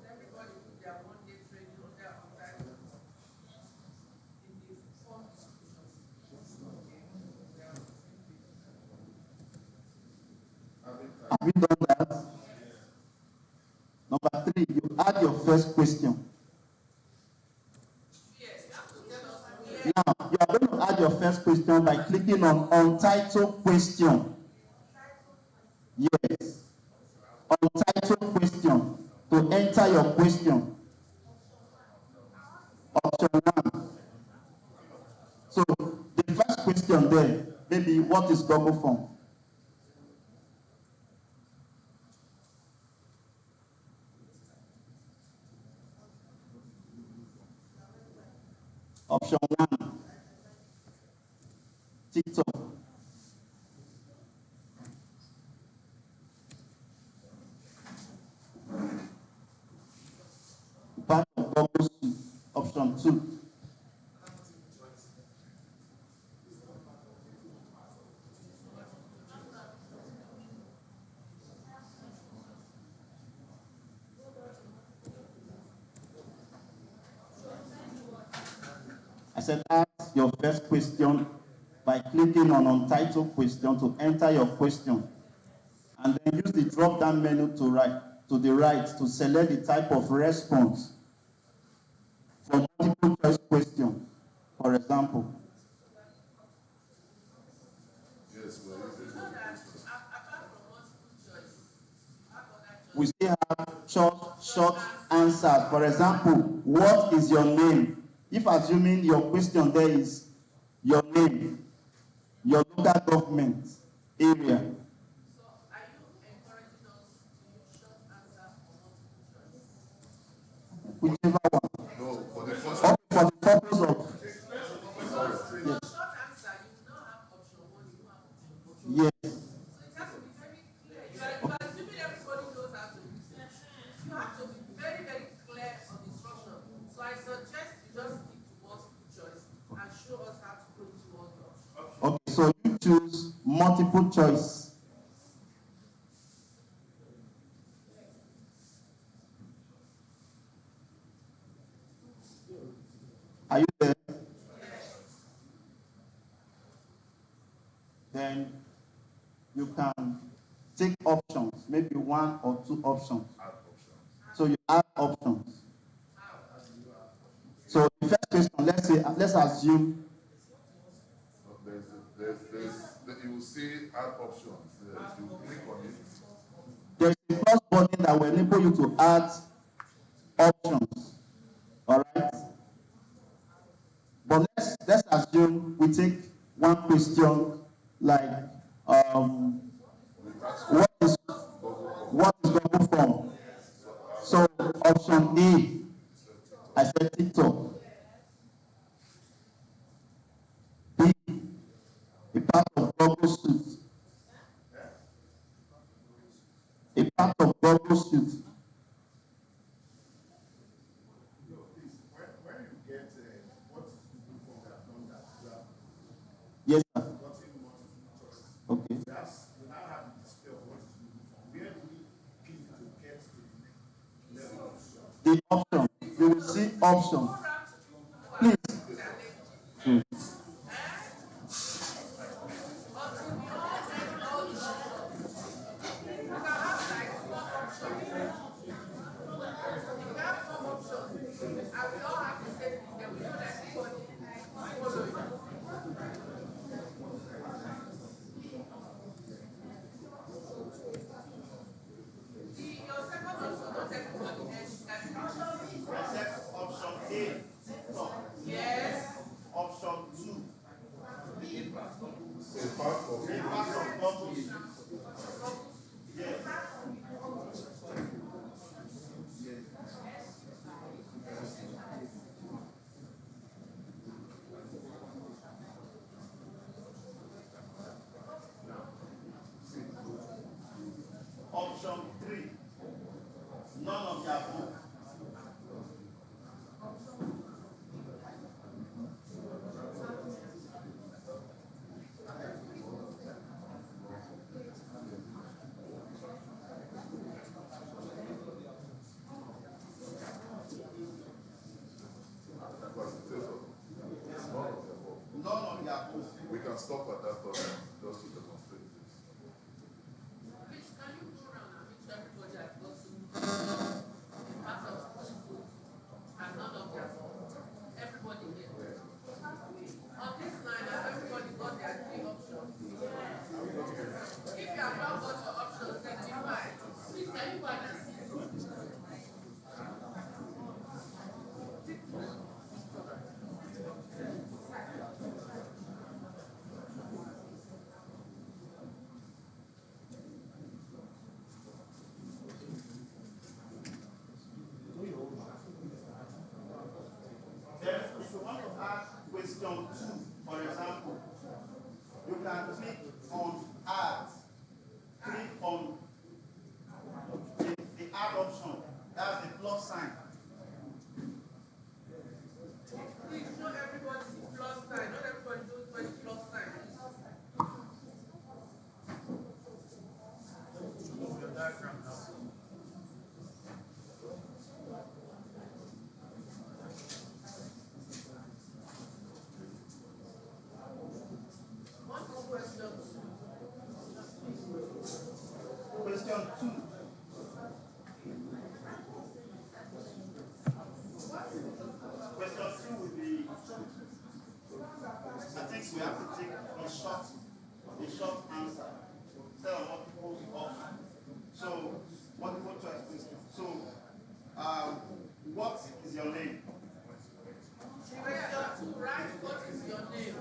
[SPEAKER 8] Everybody put their one-day training on their outside in the form description.
[SPEAKER 5] Have you done that? Number 3, you add your first question.
[SPEAKER 8] Yes, you have to tell us where.
[SPEAKER 5] Now, you are going to add your first question by clicking on Untitled Question. Yes. Untitled Question. To enter your question. Option 1. So, the first question there, maybe what is Google Form? Option 1. TikTok. Part of Google Suite. Option 2. I said ask your first question by clicking on Untitled Question to enter your question. And then use the drop-down menu to the right to select the type of response for multiple choice question. For example,
[SPEAKER 4] Yes, well,
[SPEAKER 5] we still have short answers. For example, what is your name? If assuming your question there is your name, your local government area.
[SPEAKER 8] So, are you encouraging us to use short answer or multiple choice?
[SPEAKER 5] Whichever one.
[SPEAKER 4] no, for the first
[SPEAKER 5] For the purpose of
[SPEAKER 8] For short answer, you will not have option 1, you will have option 2.
[SPEAKER 5] yes.
[SPEAKER 8] So it has to be very clear. You are assuming everybody knows how to use it. You have to be very, very clear on the instruction. So I suggest you just stick to multiple choice and show us how to go into all the options.
[SPEAKER 5] Okay, so you choose multiple choice. Are you there? Then you can take options, maybe 1 or 2 options. So you add options. So the first question, let's assume.
[SPEAKER 4] there's you will see add options. You click on it.
[SPEAKER 5] There's a plus button that will enable you to add options. All right. But let's assume we take one question like what is Google Form? So option A, I said TikTok. B, a part of Google Suite. A part of Google Suite.
[SPEAKER 4] When you get what is Google Form have done that, you have
[SPEAKER 5] Yes, sir.
[SPEAKER 4] gotten multiple choice.
[SPEAKER 5] Okay.
[SPEAKER 4] You now have the display of what is Google Form. Where do we click to get to the next level option?
[SPEAKER 5] The option. You will see option. Please.
[SPEAKER 9] Option 3, none of the above. None of the above.
[SPEAKER 4] We can stop at that point just to demonstrate this.
[SPEAKER 8] Please, can you go around and make sure everybody has got to part of and none of their fault? Everybody here. On this line, has everybody got their 3 options? If you have not got your option 75, please can you go and assist?
[SPEAKER 9] Then, if you want to add question 2, for example, you can click on add. Click on the add option. That's the plus sign.
[SPEAKER 8] Please show everybody the plus sign. Not everybody knows where the plus sign is.
[SPEAKER 7] Your diagram now.
[SPEAKER 8] What is question 2?
[SPEAKER 9] Question 2. Question 2 will be, I think we have to take a short answer instead of multiple options. So, multiple choice question. So, what is your name?
[SPEAKER 8] Question 2, right? What is your name?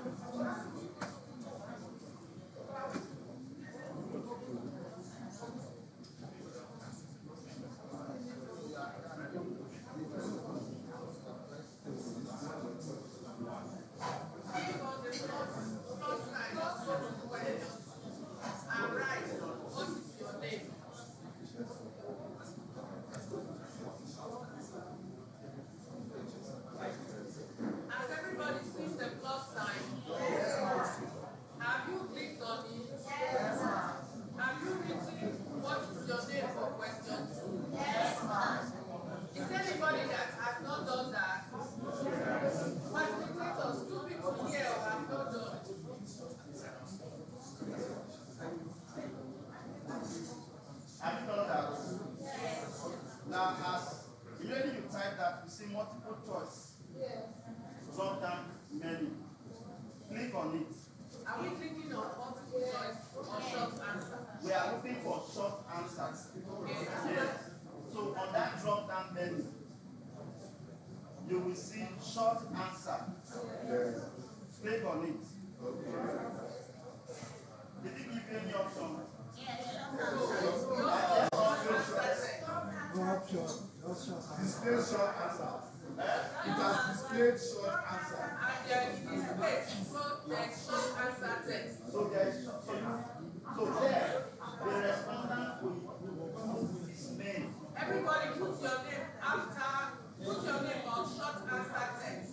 [SPEAKER 8] Has everybody seen the plus sign? Yes. Have you clicked on it? Yes. Have you written what is your name for question 2? Yes. Is there anybody that has not done that? Facilitators, 2 people here have not done it.
[SPEAKER 9] Have you done that? Yes. Now, as immediately you type that, you see multiple choice.
[SPEAKER 8] Yes.
[SPEAKER 9] Drop down menu. Click on it.
[SPEAKER 8] Are we clicking on multiple choice?
[SPEAKER 9] We are looking for short answers. Yes. So on that drop down menu, you will see short answer. Click on it. Did it give you any option?
[SPEAKER 4] No option. Display short answer. It has displayed short answer.
[SPEAKER 8] And there is space, so there's short answer text.
[SPEAKER 9] So there is so there, the respondent will put his name.
[SPEAKER 8] Everybody put your name after, put your name on short answer text.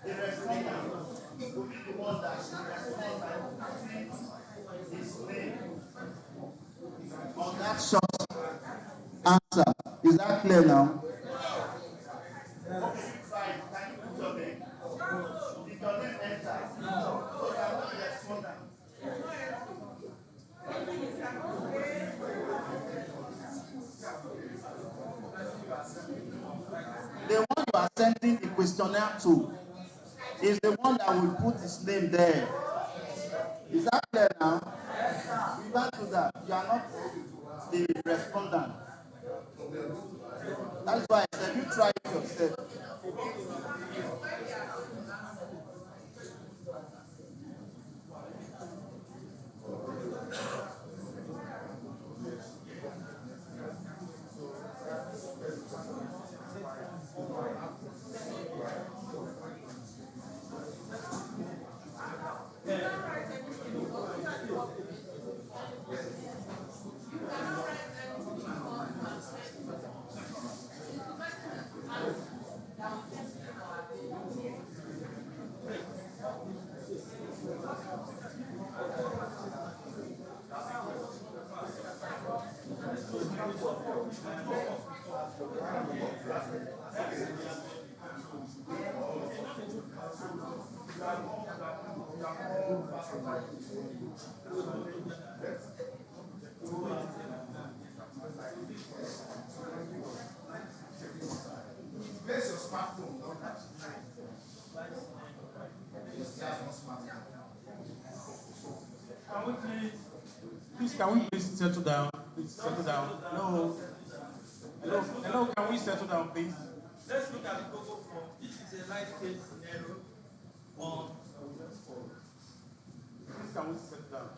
[SPEAKER 9] The respondent will be the one that should respond by putting his name on that short answer. Is that clear now? Okay, fine. Can you put your name? Did your name enter? So you are not the respondent. The one you are sending the questionnaire to is the one that will put his name there. Is that clear now? You can't do that. You are not the respondent. That is why I said you try it yourself.
[SPEAKER 4] Place your smartphone, don't touch it.
[SPEAKER 6] Can we please, can we please settle down? Please settle down. Hello. Hello, can we settle down, please?
[SPEAKER 10] Let's look at the Google form. This is a light case scenario on.
[SPEAKER 6] Please, can we settle down?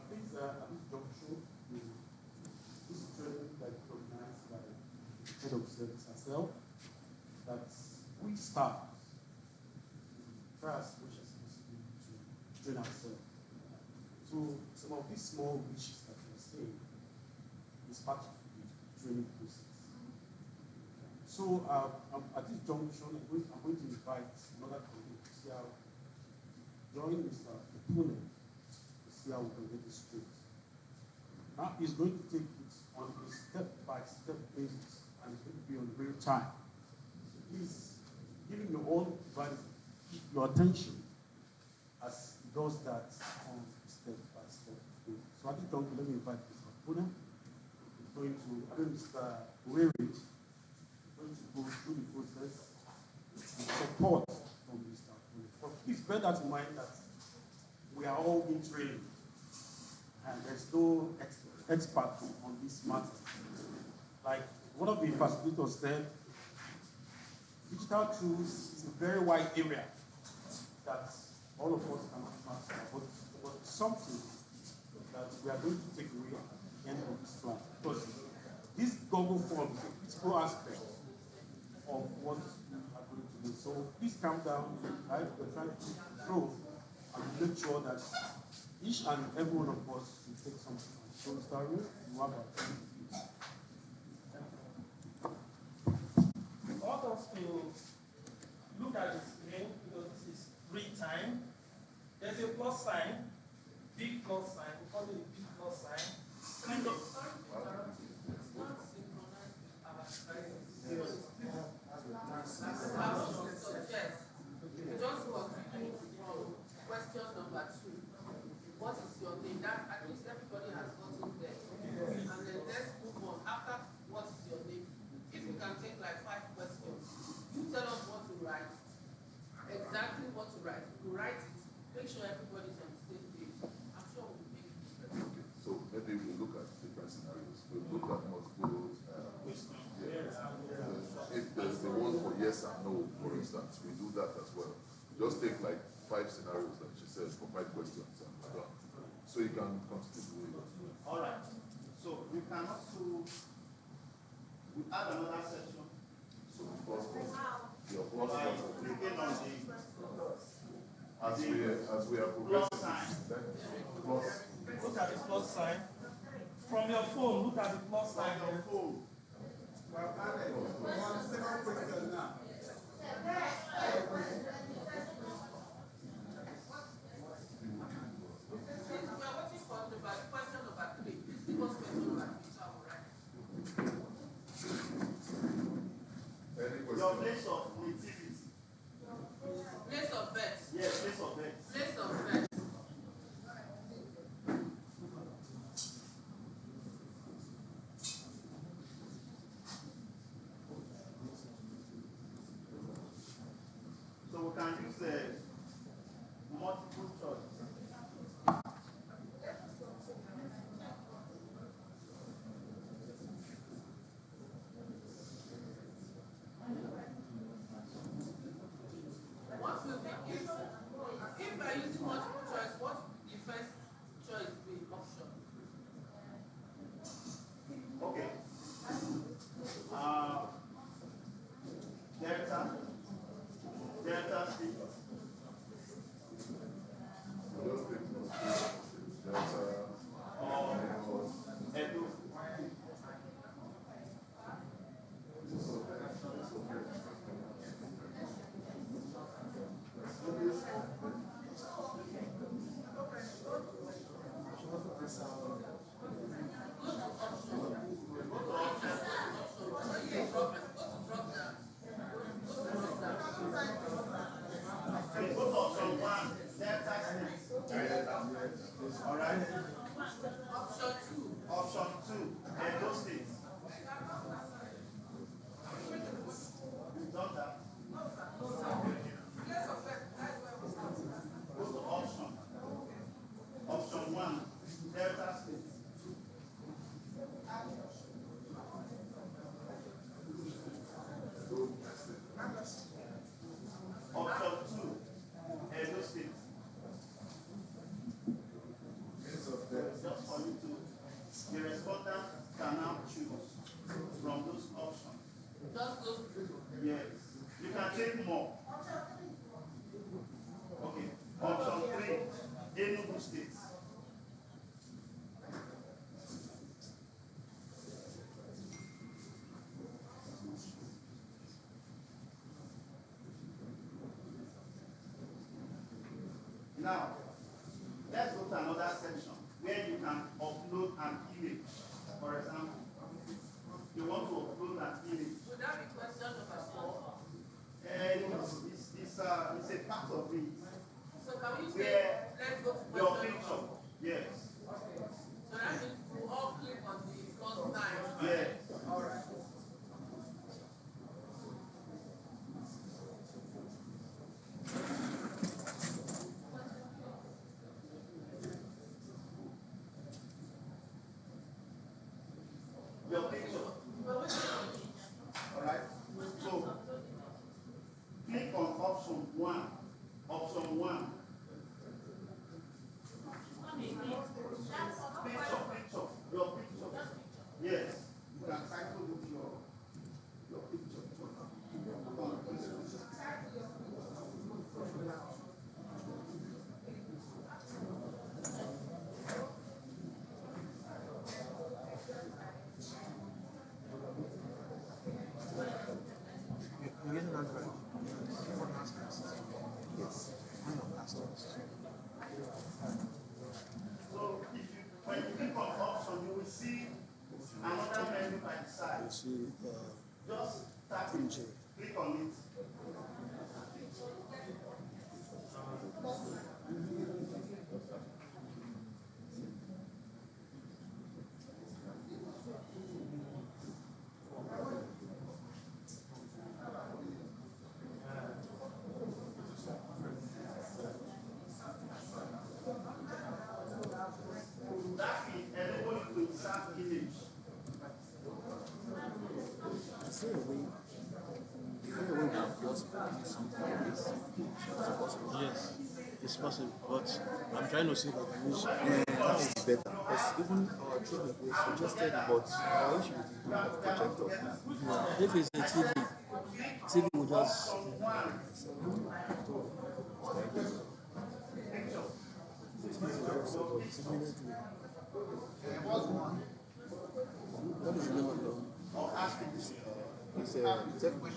[SPEAKER 6] Please, at this junction, this training that is organized by head of service herself, that we start first, which is supposed to be to train ourselves. So some of these small wishes that we're saying is part of the training process. So at this junction, I'm going to invite another colleague to see how, join Mr. Opponent, to see how we can get this straight. Now he's going to take it on a step-by-step basis, and it's going to be on real time. So please, give him your own advice, your attention, as he does that on a step-by-step basis. So at this junction, let me invite Mr. Opponent. He's going to, Mr. Weary, going to go through the process and support from Mr. Opponent. But please bear that in mind that we are all being trained, and there's no expert on this matter. Like one of the facilitators said, digital tools is a very wide area that all of us cannot master, but something that we are going to take away at the end of this plan. Because this Google form is a critical aspect of what we are going to do. So please calm down, right? We're trying to control and make sure that each and every one of us will take something. So, Mr. Arun, you have a
[SPEAKER 10] I want us to look at the screen because this is real time. There's a plus sign, big plus sign. We call it a big plus sign. Click on.
[SPEAKER 4] yes and no, for instance. We do that as well. Just take like 5 scenarios, like she says, for 5 questions and done. So you can continue to do it.
[SPEAKER 9] All right. So we can also we add another section.
[SPEAKER 4] So plus your plus
[SPEAKER 9] By
[SPEAKER 4] one.
[SPEAKER 9] clicking on
[SPEAKER 4] As we are
[SPEAKER 9] plus
[SPEAKER 4] progressing,
[SPEAKER 9] sign.
[SPEAKER 4] then plus.
[SPEAKER 10] Look at the plus sign. From your phone, look at the plus sign.
[SPEAKER 9] On your phone. Your place of nativity.
[SPEAKER 8] Place of birth.
[SPEAKER 9] Yes, place of birth.
[SPEAKER 8] Place of birth.
[SPEAKER 9] So we can use multiple choice.
[SPEAKER 8] What will be if by using multiple choice, what will the first choice be option?
[SPEAKER 9] Okay. Delta C. Edo. Okay, go to option 1, Delta State. All right.
[SPEAKER 8] Option 2.
[SPEAKER 9] Option 2, Edo State. You've done that. Go to option 1, Delta State. Option 2, Edo State. Just for you to, the respondent can now choose from those options.
[SPEAKER 8] Just those two.
[SPEAKER 9] Yes. You can take more. Okay. Option 3, Enugu State. Now, let's go to another section where you can upload an image. For example, you want to upload an image.
[SPEAKER 8] Would that be question number 4?
[SPEAKER 9] It's a part of it.
[SPEAKER 8] So can we say,
[SPEAKER 9] Where
[SPEAKER 8] let's go to
[SPEAKER 9] your
[SPEAKER 8] question
[SPEAKER 9] picture.
[SPEAKER 8] number 4?
[SPEAKER 9] Yes.
[SPEAKER 8] So that means we all click on the plus sign.
[SPEAKER 9] Yes.
[SPEAKER 8] All right.
[SPEAKER 9] Your picture. All right. So click on option 1. Option 1. Picture. Your picture. Yes. You can title with your picture.
[SPEAKER 7] You're using Android. Yes.
[SPEAKER 9] So when you click on option, you will see another menu by the side.
[SPEAKER 7] You see,
[SPEAKER 9] Just tap it. Click on it. That will enable you to insert image.
[SPEAKER 7] I see a way. Yes, it's possible, but I'm trying to see if I can use. That would be better because even our TV was suggested, but our issue is the lack of projector. Yeah, if it's a TV will just. What is the name of your? It's a technology.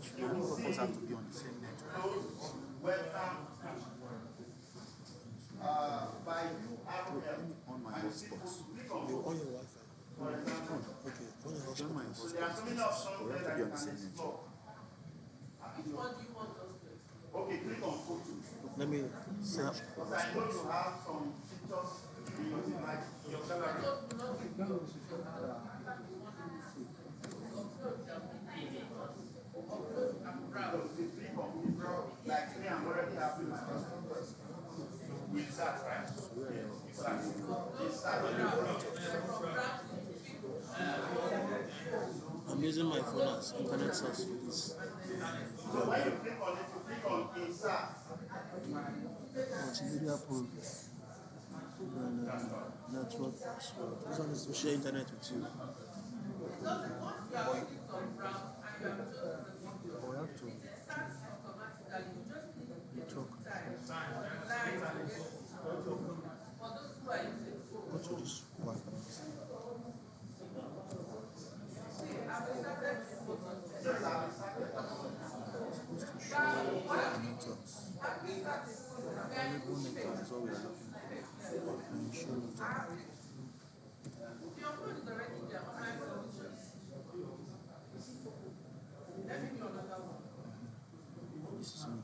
[SPEAKER 7] The new couples have to be on the same network. On my hotspots. You on your Wi-Fi. Okay, on your hotspot. On my hotspots. We have to be on the same network.
[SPEAKER 8] Which one do you want us to explore?
[SPEAKER 9] Okay, click on photos.
[SPEAKER 7] Let me search.
[SPEAKER 9] Because I know you have some pictures in your device. Like me, I'm already happy with my husband. It's that, right?
[SPEAKER 7] I'm using my phone as internet source for this.
[SPEAKER 9] So when you click on it, you click on insert.
[SPEAKER 7] Multimedia pool. Network password. This one is to share internet with you. Or we have to network. Go to this one. Networks. Available network is what we are looking for. And show network. This is me.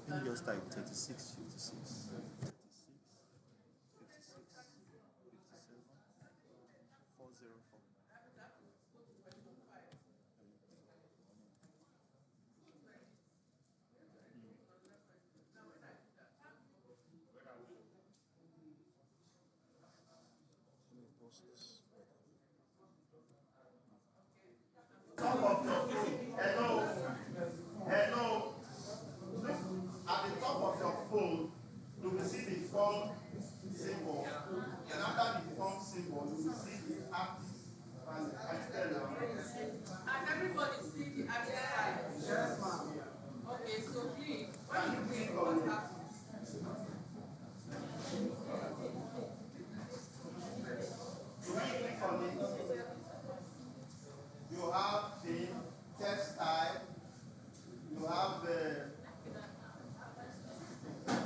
[SPEAKER 7] Let me just type 36, 56, 36, 56, 57, 404. Let me post this.
[SPEAKER 9] Hello. Hello. Look at the top of your phone, you will see the phone symbol. And after the phone symbol, you will see the artist.
[SPEAKER 8] Has everybody seen the artist side? Yes, ma'am. Okay, so please, when you click what happens?
[SPEAKER 9] You have the text type, you have the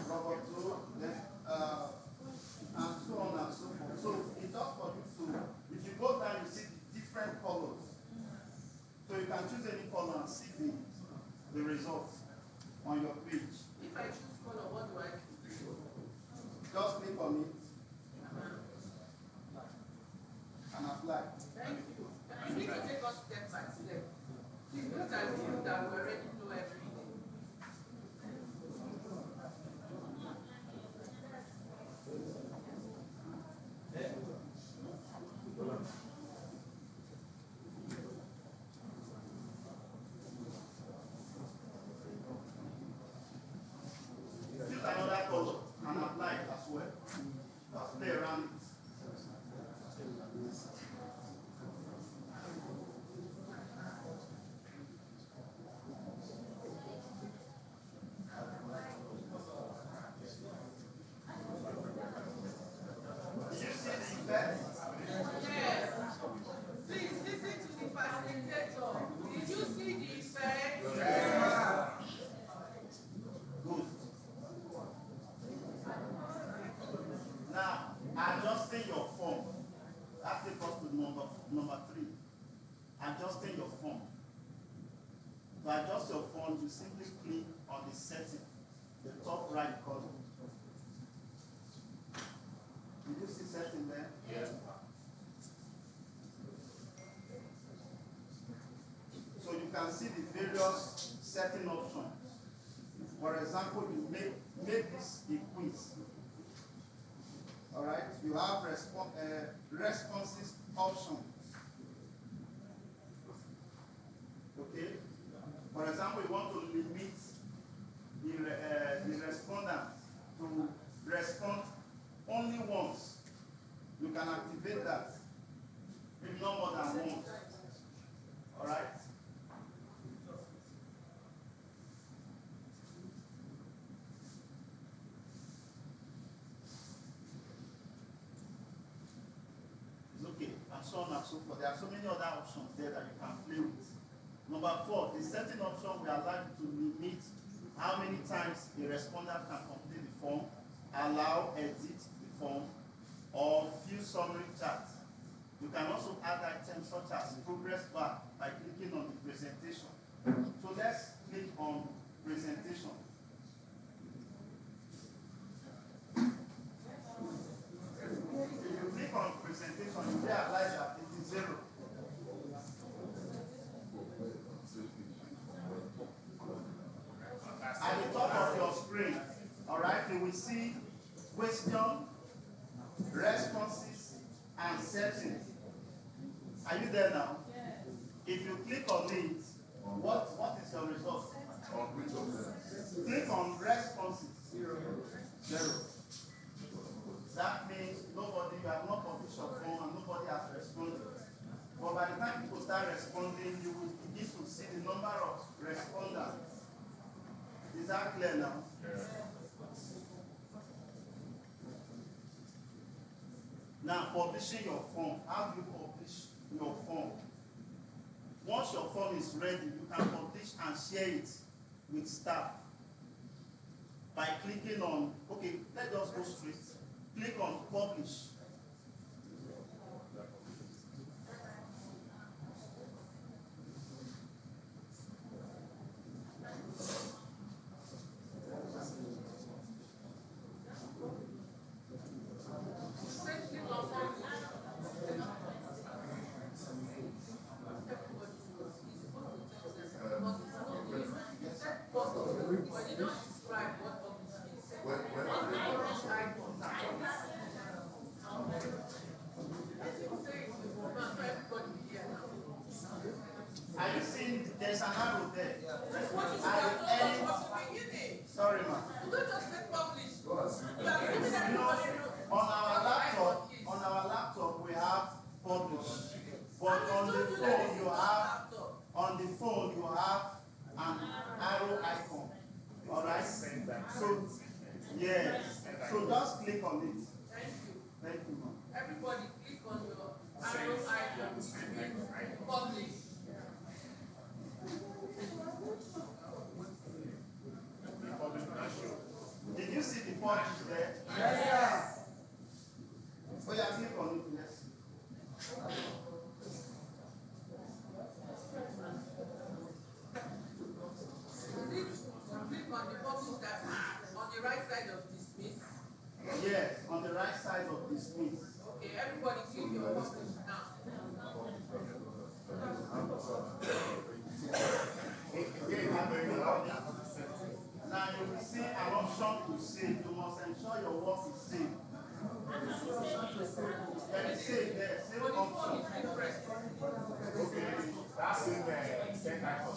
[SPEAKER 9] robot tool, and so on and so forth. So it's just for you to, if you go down, you see the different colors. So you can choose any color and see the results on your page.
[SPEAKER 8] If I choose color, what do I do?
[SPEAKER 9] Just click on it and apply.
[SPEAKER 8] Thank you. You need to take us step by step. It's not as if that we already know everything.
[SPEAKER 9] Choose another color. Just play around it. Did you see the effect?
[SPEAKER 8] Yes. Please listen to the facilitator. Did you see the effect?
[SPEAKER 9] Good. Now, adjusting your form. That takes us to number 3. Adjusting your form. To adjust your form, you simply click on the setting, the top right corner. Did you see setting there? Yes. So you can see the various setting options. For example, you make this a quiz. All right. You have responses option. Okay. For example, you want to limit the respondent to respond only once. You can activate that. Maybe no more than once. All right. Okay, and so on and so forth. There are so many other options there that you can play with. Number 4, the setting option will allow you to limit how many times a respondent can complete the form, allow edit the form, or view summary chart. You can also add items such as progress bar by clicking on the presentation. So let's click on presentation. If you click on presentation, you realize that it is 0. At the top of your screen, all right, you will see question, responses, and settings. Are you there now? Yes. If you click on it, what is your result? Click on responses. 0. That means nobody, you have not published your form and nobody has responded. But by the time people start responding, you will begin to see the number of respondents. Is that clear now? Yes. Now, publishing your form. How do you publish your form? Once your form is ready, you can publish and share it with staff by clicking on, okay, let's just go straight. Click on publish. Are you seeing there's an arrow there? Sorry, ma'am.
[SPEAKER 8] You don't just say publish. You are giving
[SPEAKER 9] You know,
[SPEAKER 8] everybody
[SPEAKER 9] on our laptop we have publish. But on the phone you have an arrow icon. Alright? So yes. So just click on it. Thank you, ma'am.
[SPEAKER 8] Everybody click on your arrow icon to publish.
[SPEAKER 9] Did you see the publish there?
[SPEAKER 8] Yes.
[SPEAKER 9] Oh yeah, click on it, yes.
[SPEAKER 8] Click on the publish that on the right side of dismiss.
[SPEAKER 9] Yes, on the right side of dismiss.
[SPEAKER 8] Okay, everybody click your publish now.
[SPEAKER 9] Now you will see an option to save. You must ensure your work is saved. Let me save there. Save option.
[SPEAKER 3] Okay, that's in the send icon.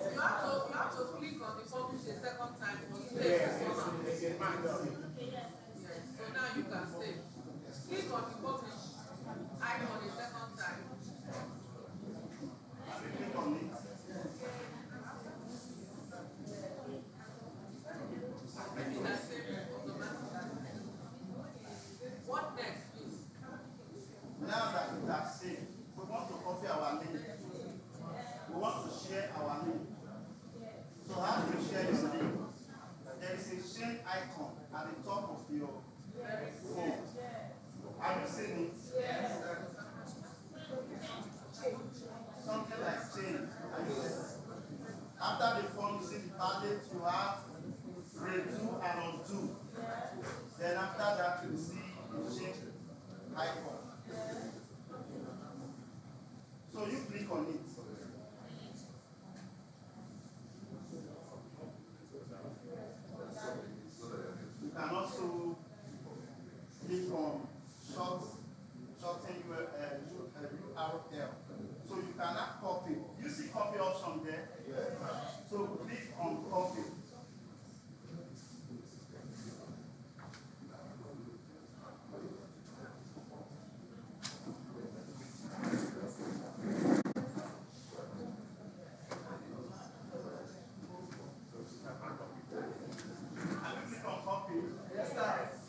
[SPEAKER 8] You have to click on
[SPEAKER 9] share our link. So how do you share your link? There is a share icon at the top of your phone. Have you seen it? Something like change. After the phone, you see the palette, you have redo and undo. Then after that, you see the change icon. So you click on it. You can also click on shorten URL. So you cannot copy. You see copy option there? So click on copy.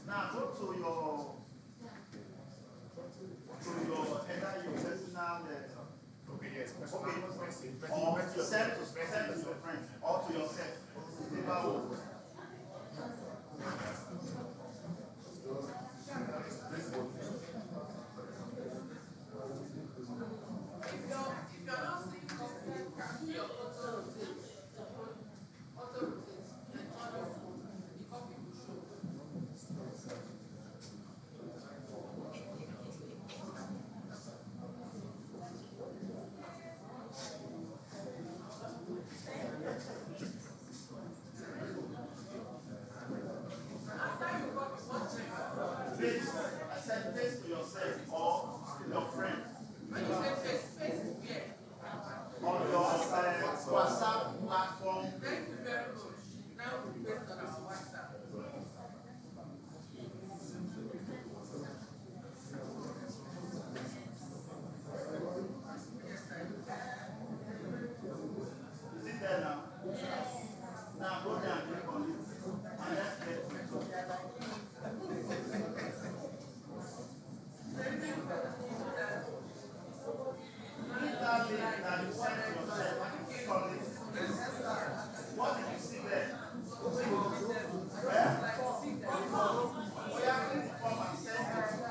[SPEAKER 9] Now go to your either your personal or send to your friends or to yourself.
[SPEAKER 8] If you're not seeing this, can your auto rotate? Auto rotate. Then on your phone, the copy will show.
[SPEAKER 9] I said face to yourself or your friend.
[SPEAKER 8] When you say face where?
[SPEAKER 9] On your WhatsApp platform.
[SPEAKER 8] Thank you very much. Now we based on our WhatsApp.
[SPEAKER 9] Is it there now? Now go there and click on it. And let's get it. Click that link that you sent to yourself and click on it. What did you see there? Where? Oh yeah, click the form and send it.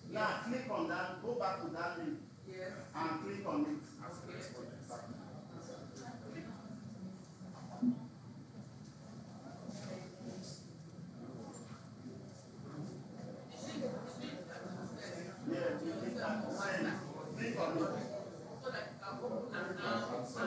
[SPEAKER 9] Now click on that, go back to that link. Yes. And click on it. Yeah, you click that. Send. Click on it. So that you can open and now answer.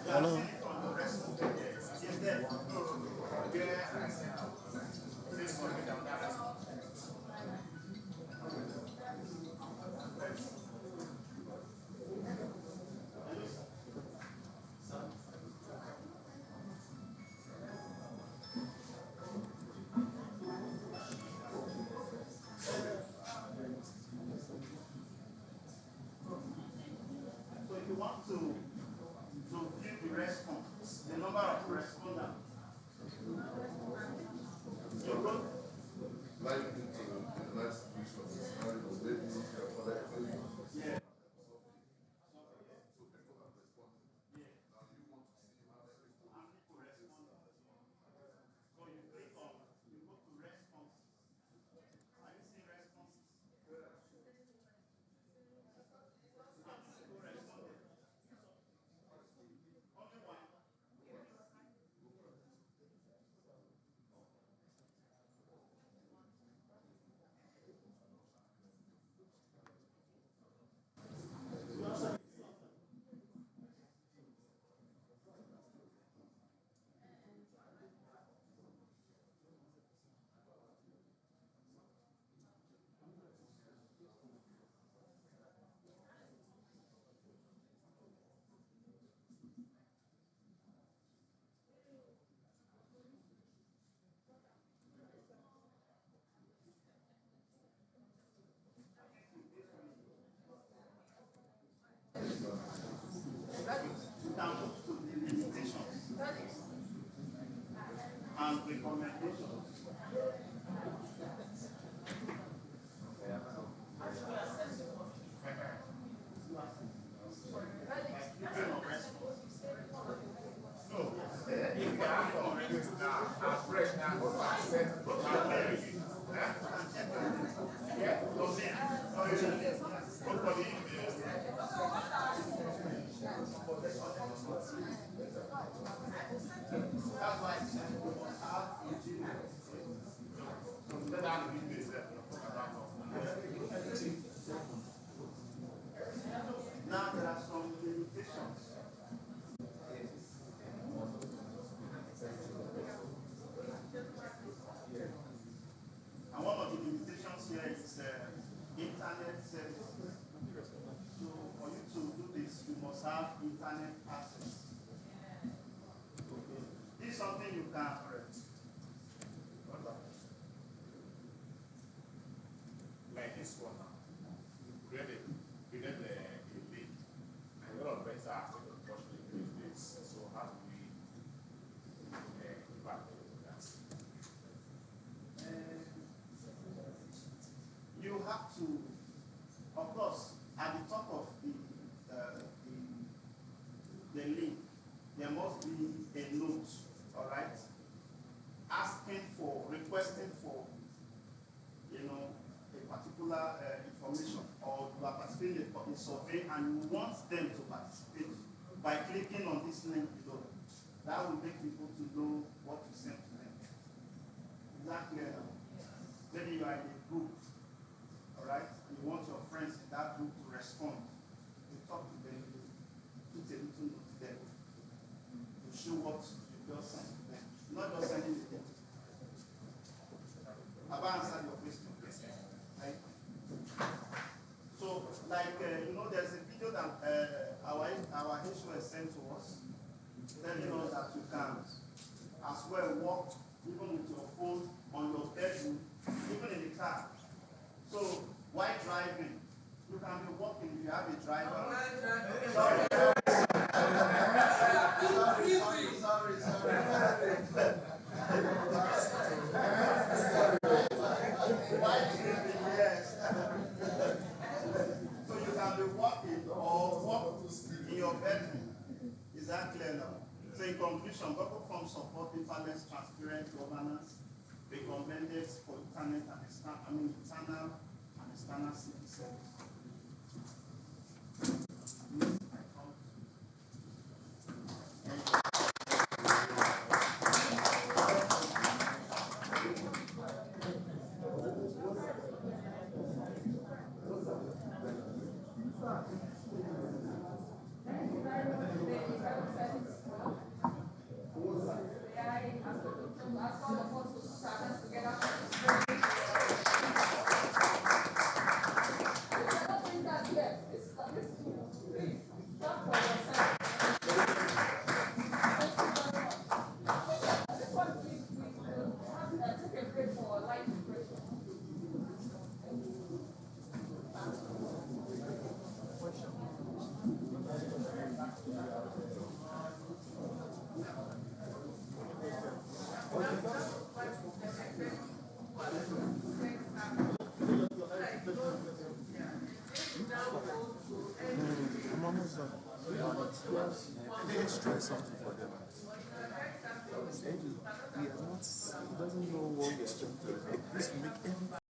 [SPEAKER 7] Hello?
[SPEAKER 9] So if you want to view the response, the number of respondents, you go
[SPEAKER 4] Like into the last vision, scenario, maybe if you're collecting.
[SPEAKER 9] yeah.
[SPEAKER 4] So people have responded. Now you want to see how many people.
[SPEAKER 9] So you click on, you go to responses. Are you seeing responses? Only one. You can move to the limitations and recommendations. That's why I said we must have now there are some limitations. And one of the limitations here is internet services. So for you to do this, you must have internet access. This is something you can
[SPEAKER 11] like this one now. Created a link. And a lot of friends are asking unfortunately this. So how do we evaluate that?
[SPEAKER 9] you have to, of course, at the top of the link, there must be a note, all right, asking for, requesting for, a particular information, or you are participating in a survey and you want them to participate by clicking on this link below. That will make people to know what to send to them. Is that clear now? Maybe you are in a group, all right, and you want your friends in that group to respond. You talk to them, put a little note to them to show what you just sent to them. Not just sending it to them. Have I answered your question? Yes. Right? So, like, there's a video that our HOS sent to us, telling us that you can as well walk even with your phone on your bedroom, even in the car. So, while driving, you can be walking if you have a driver. Sorry. While sleeping, yes. So you can be walking or walk in your bedroom. Is that clear now? So in conclusion, Google Forms support paperless, transparent governance recommended for internal and external civil service.
[SPEAKER 7] let's try something for them. We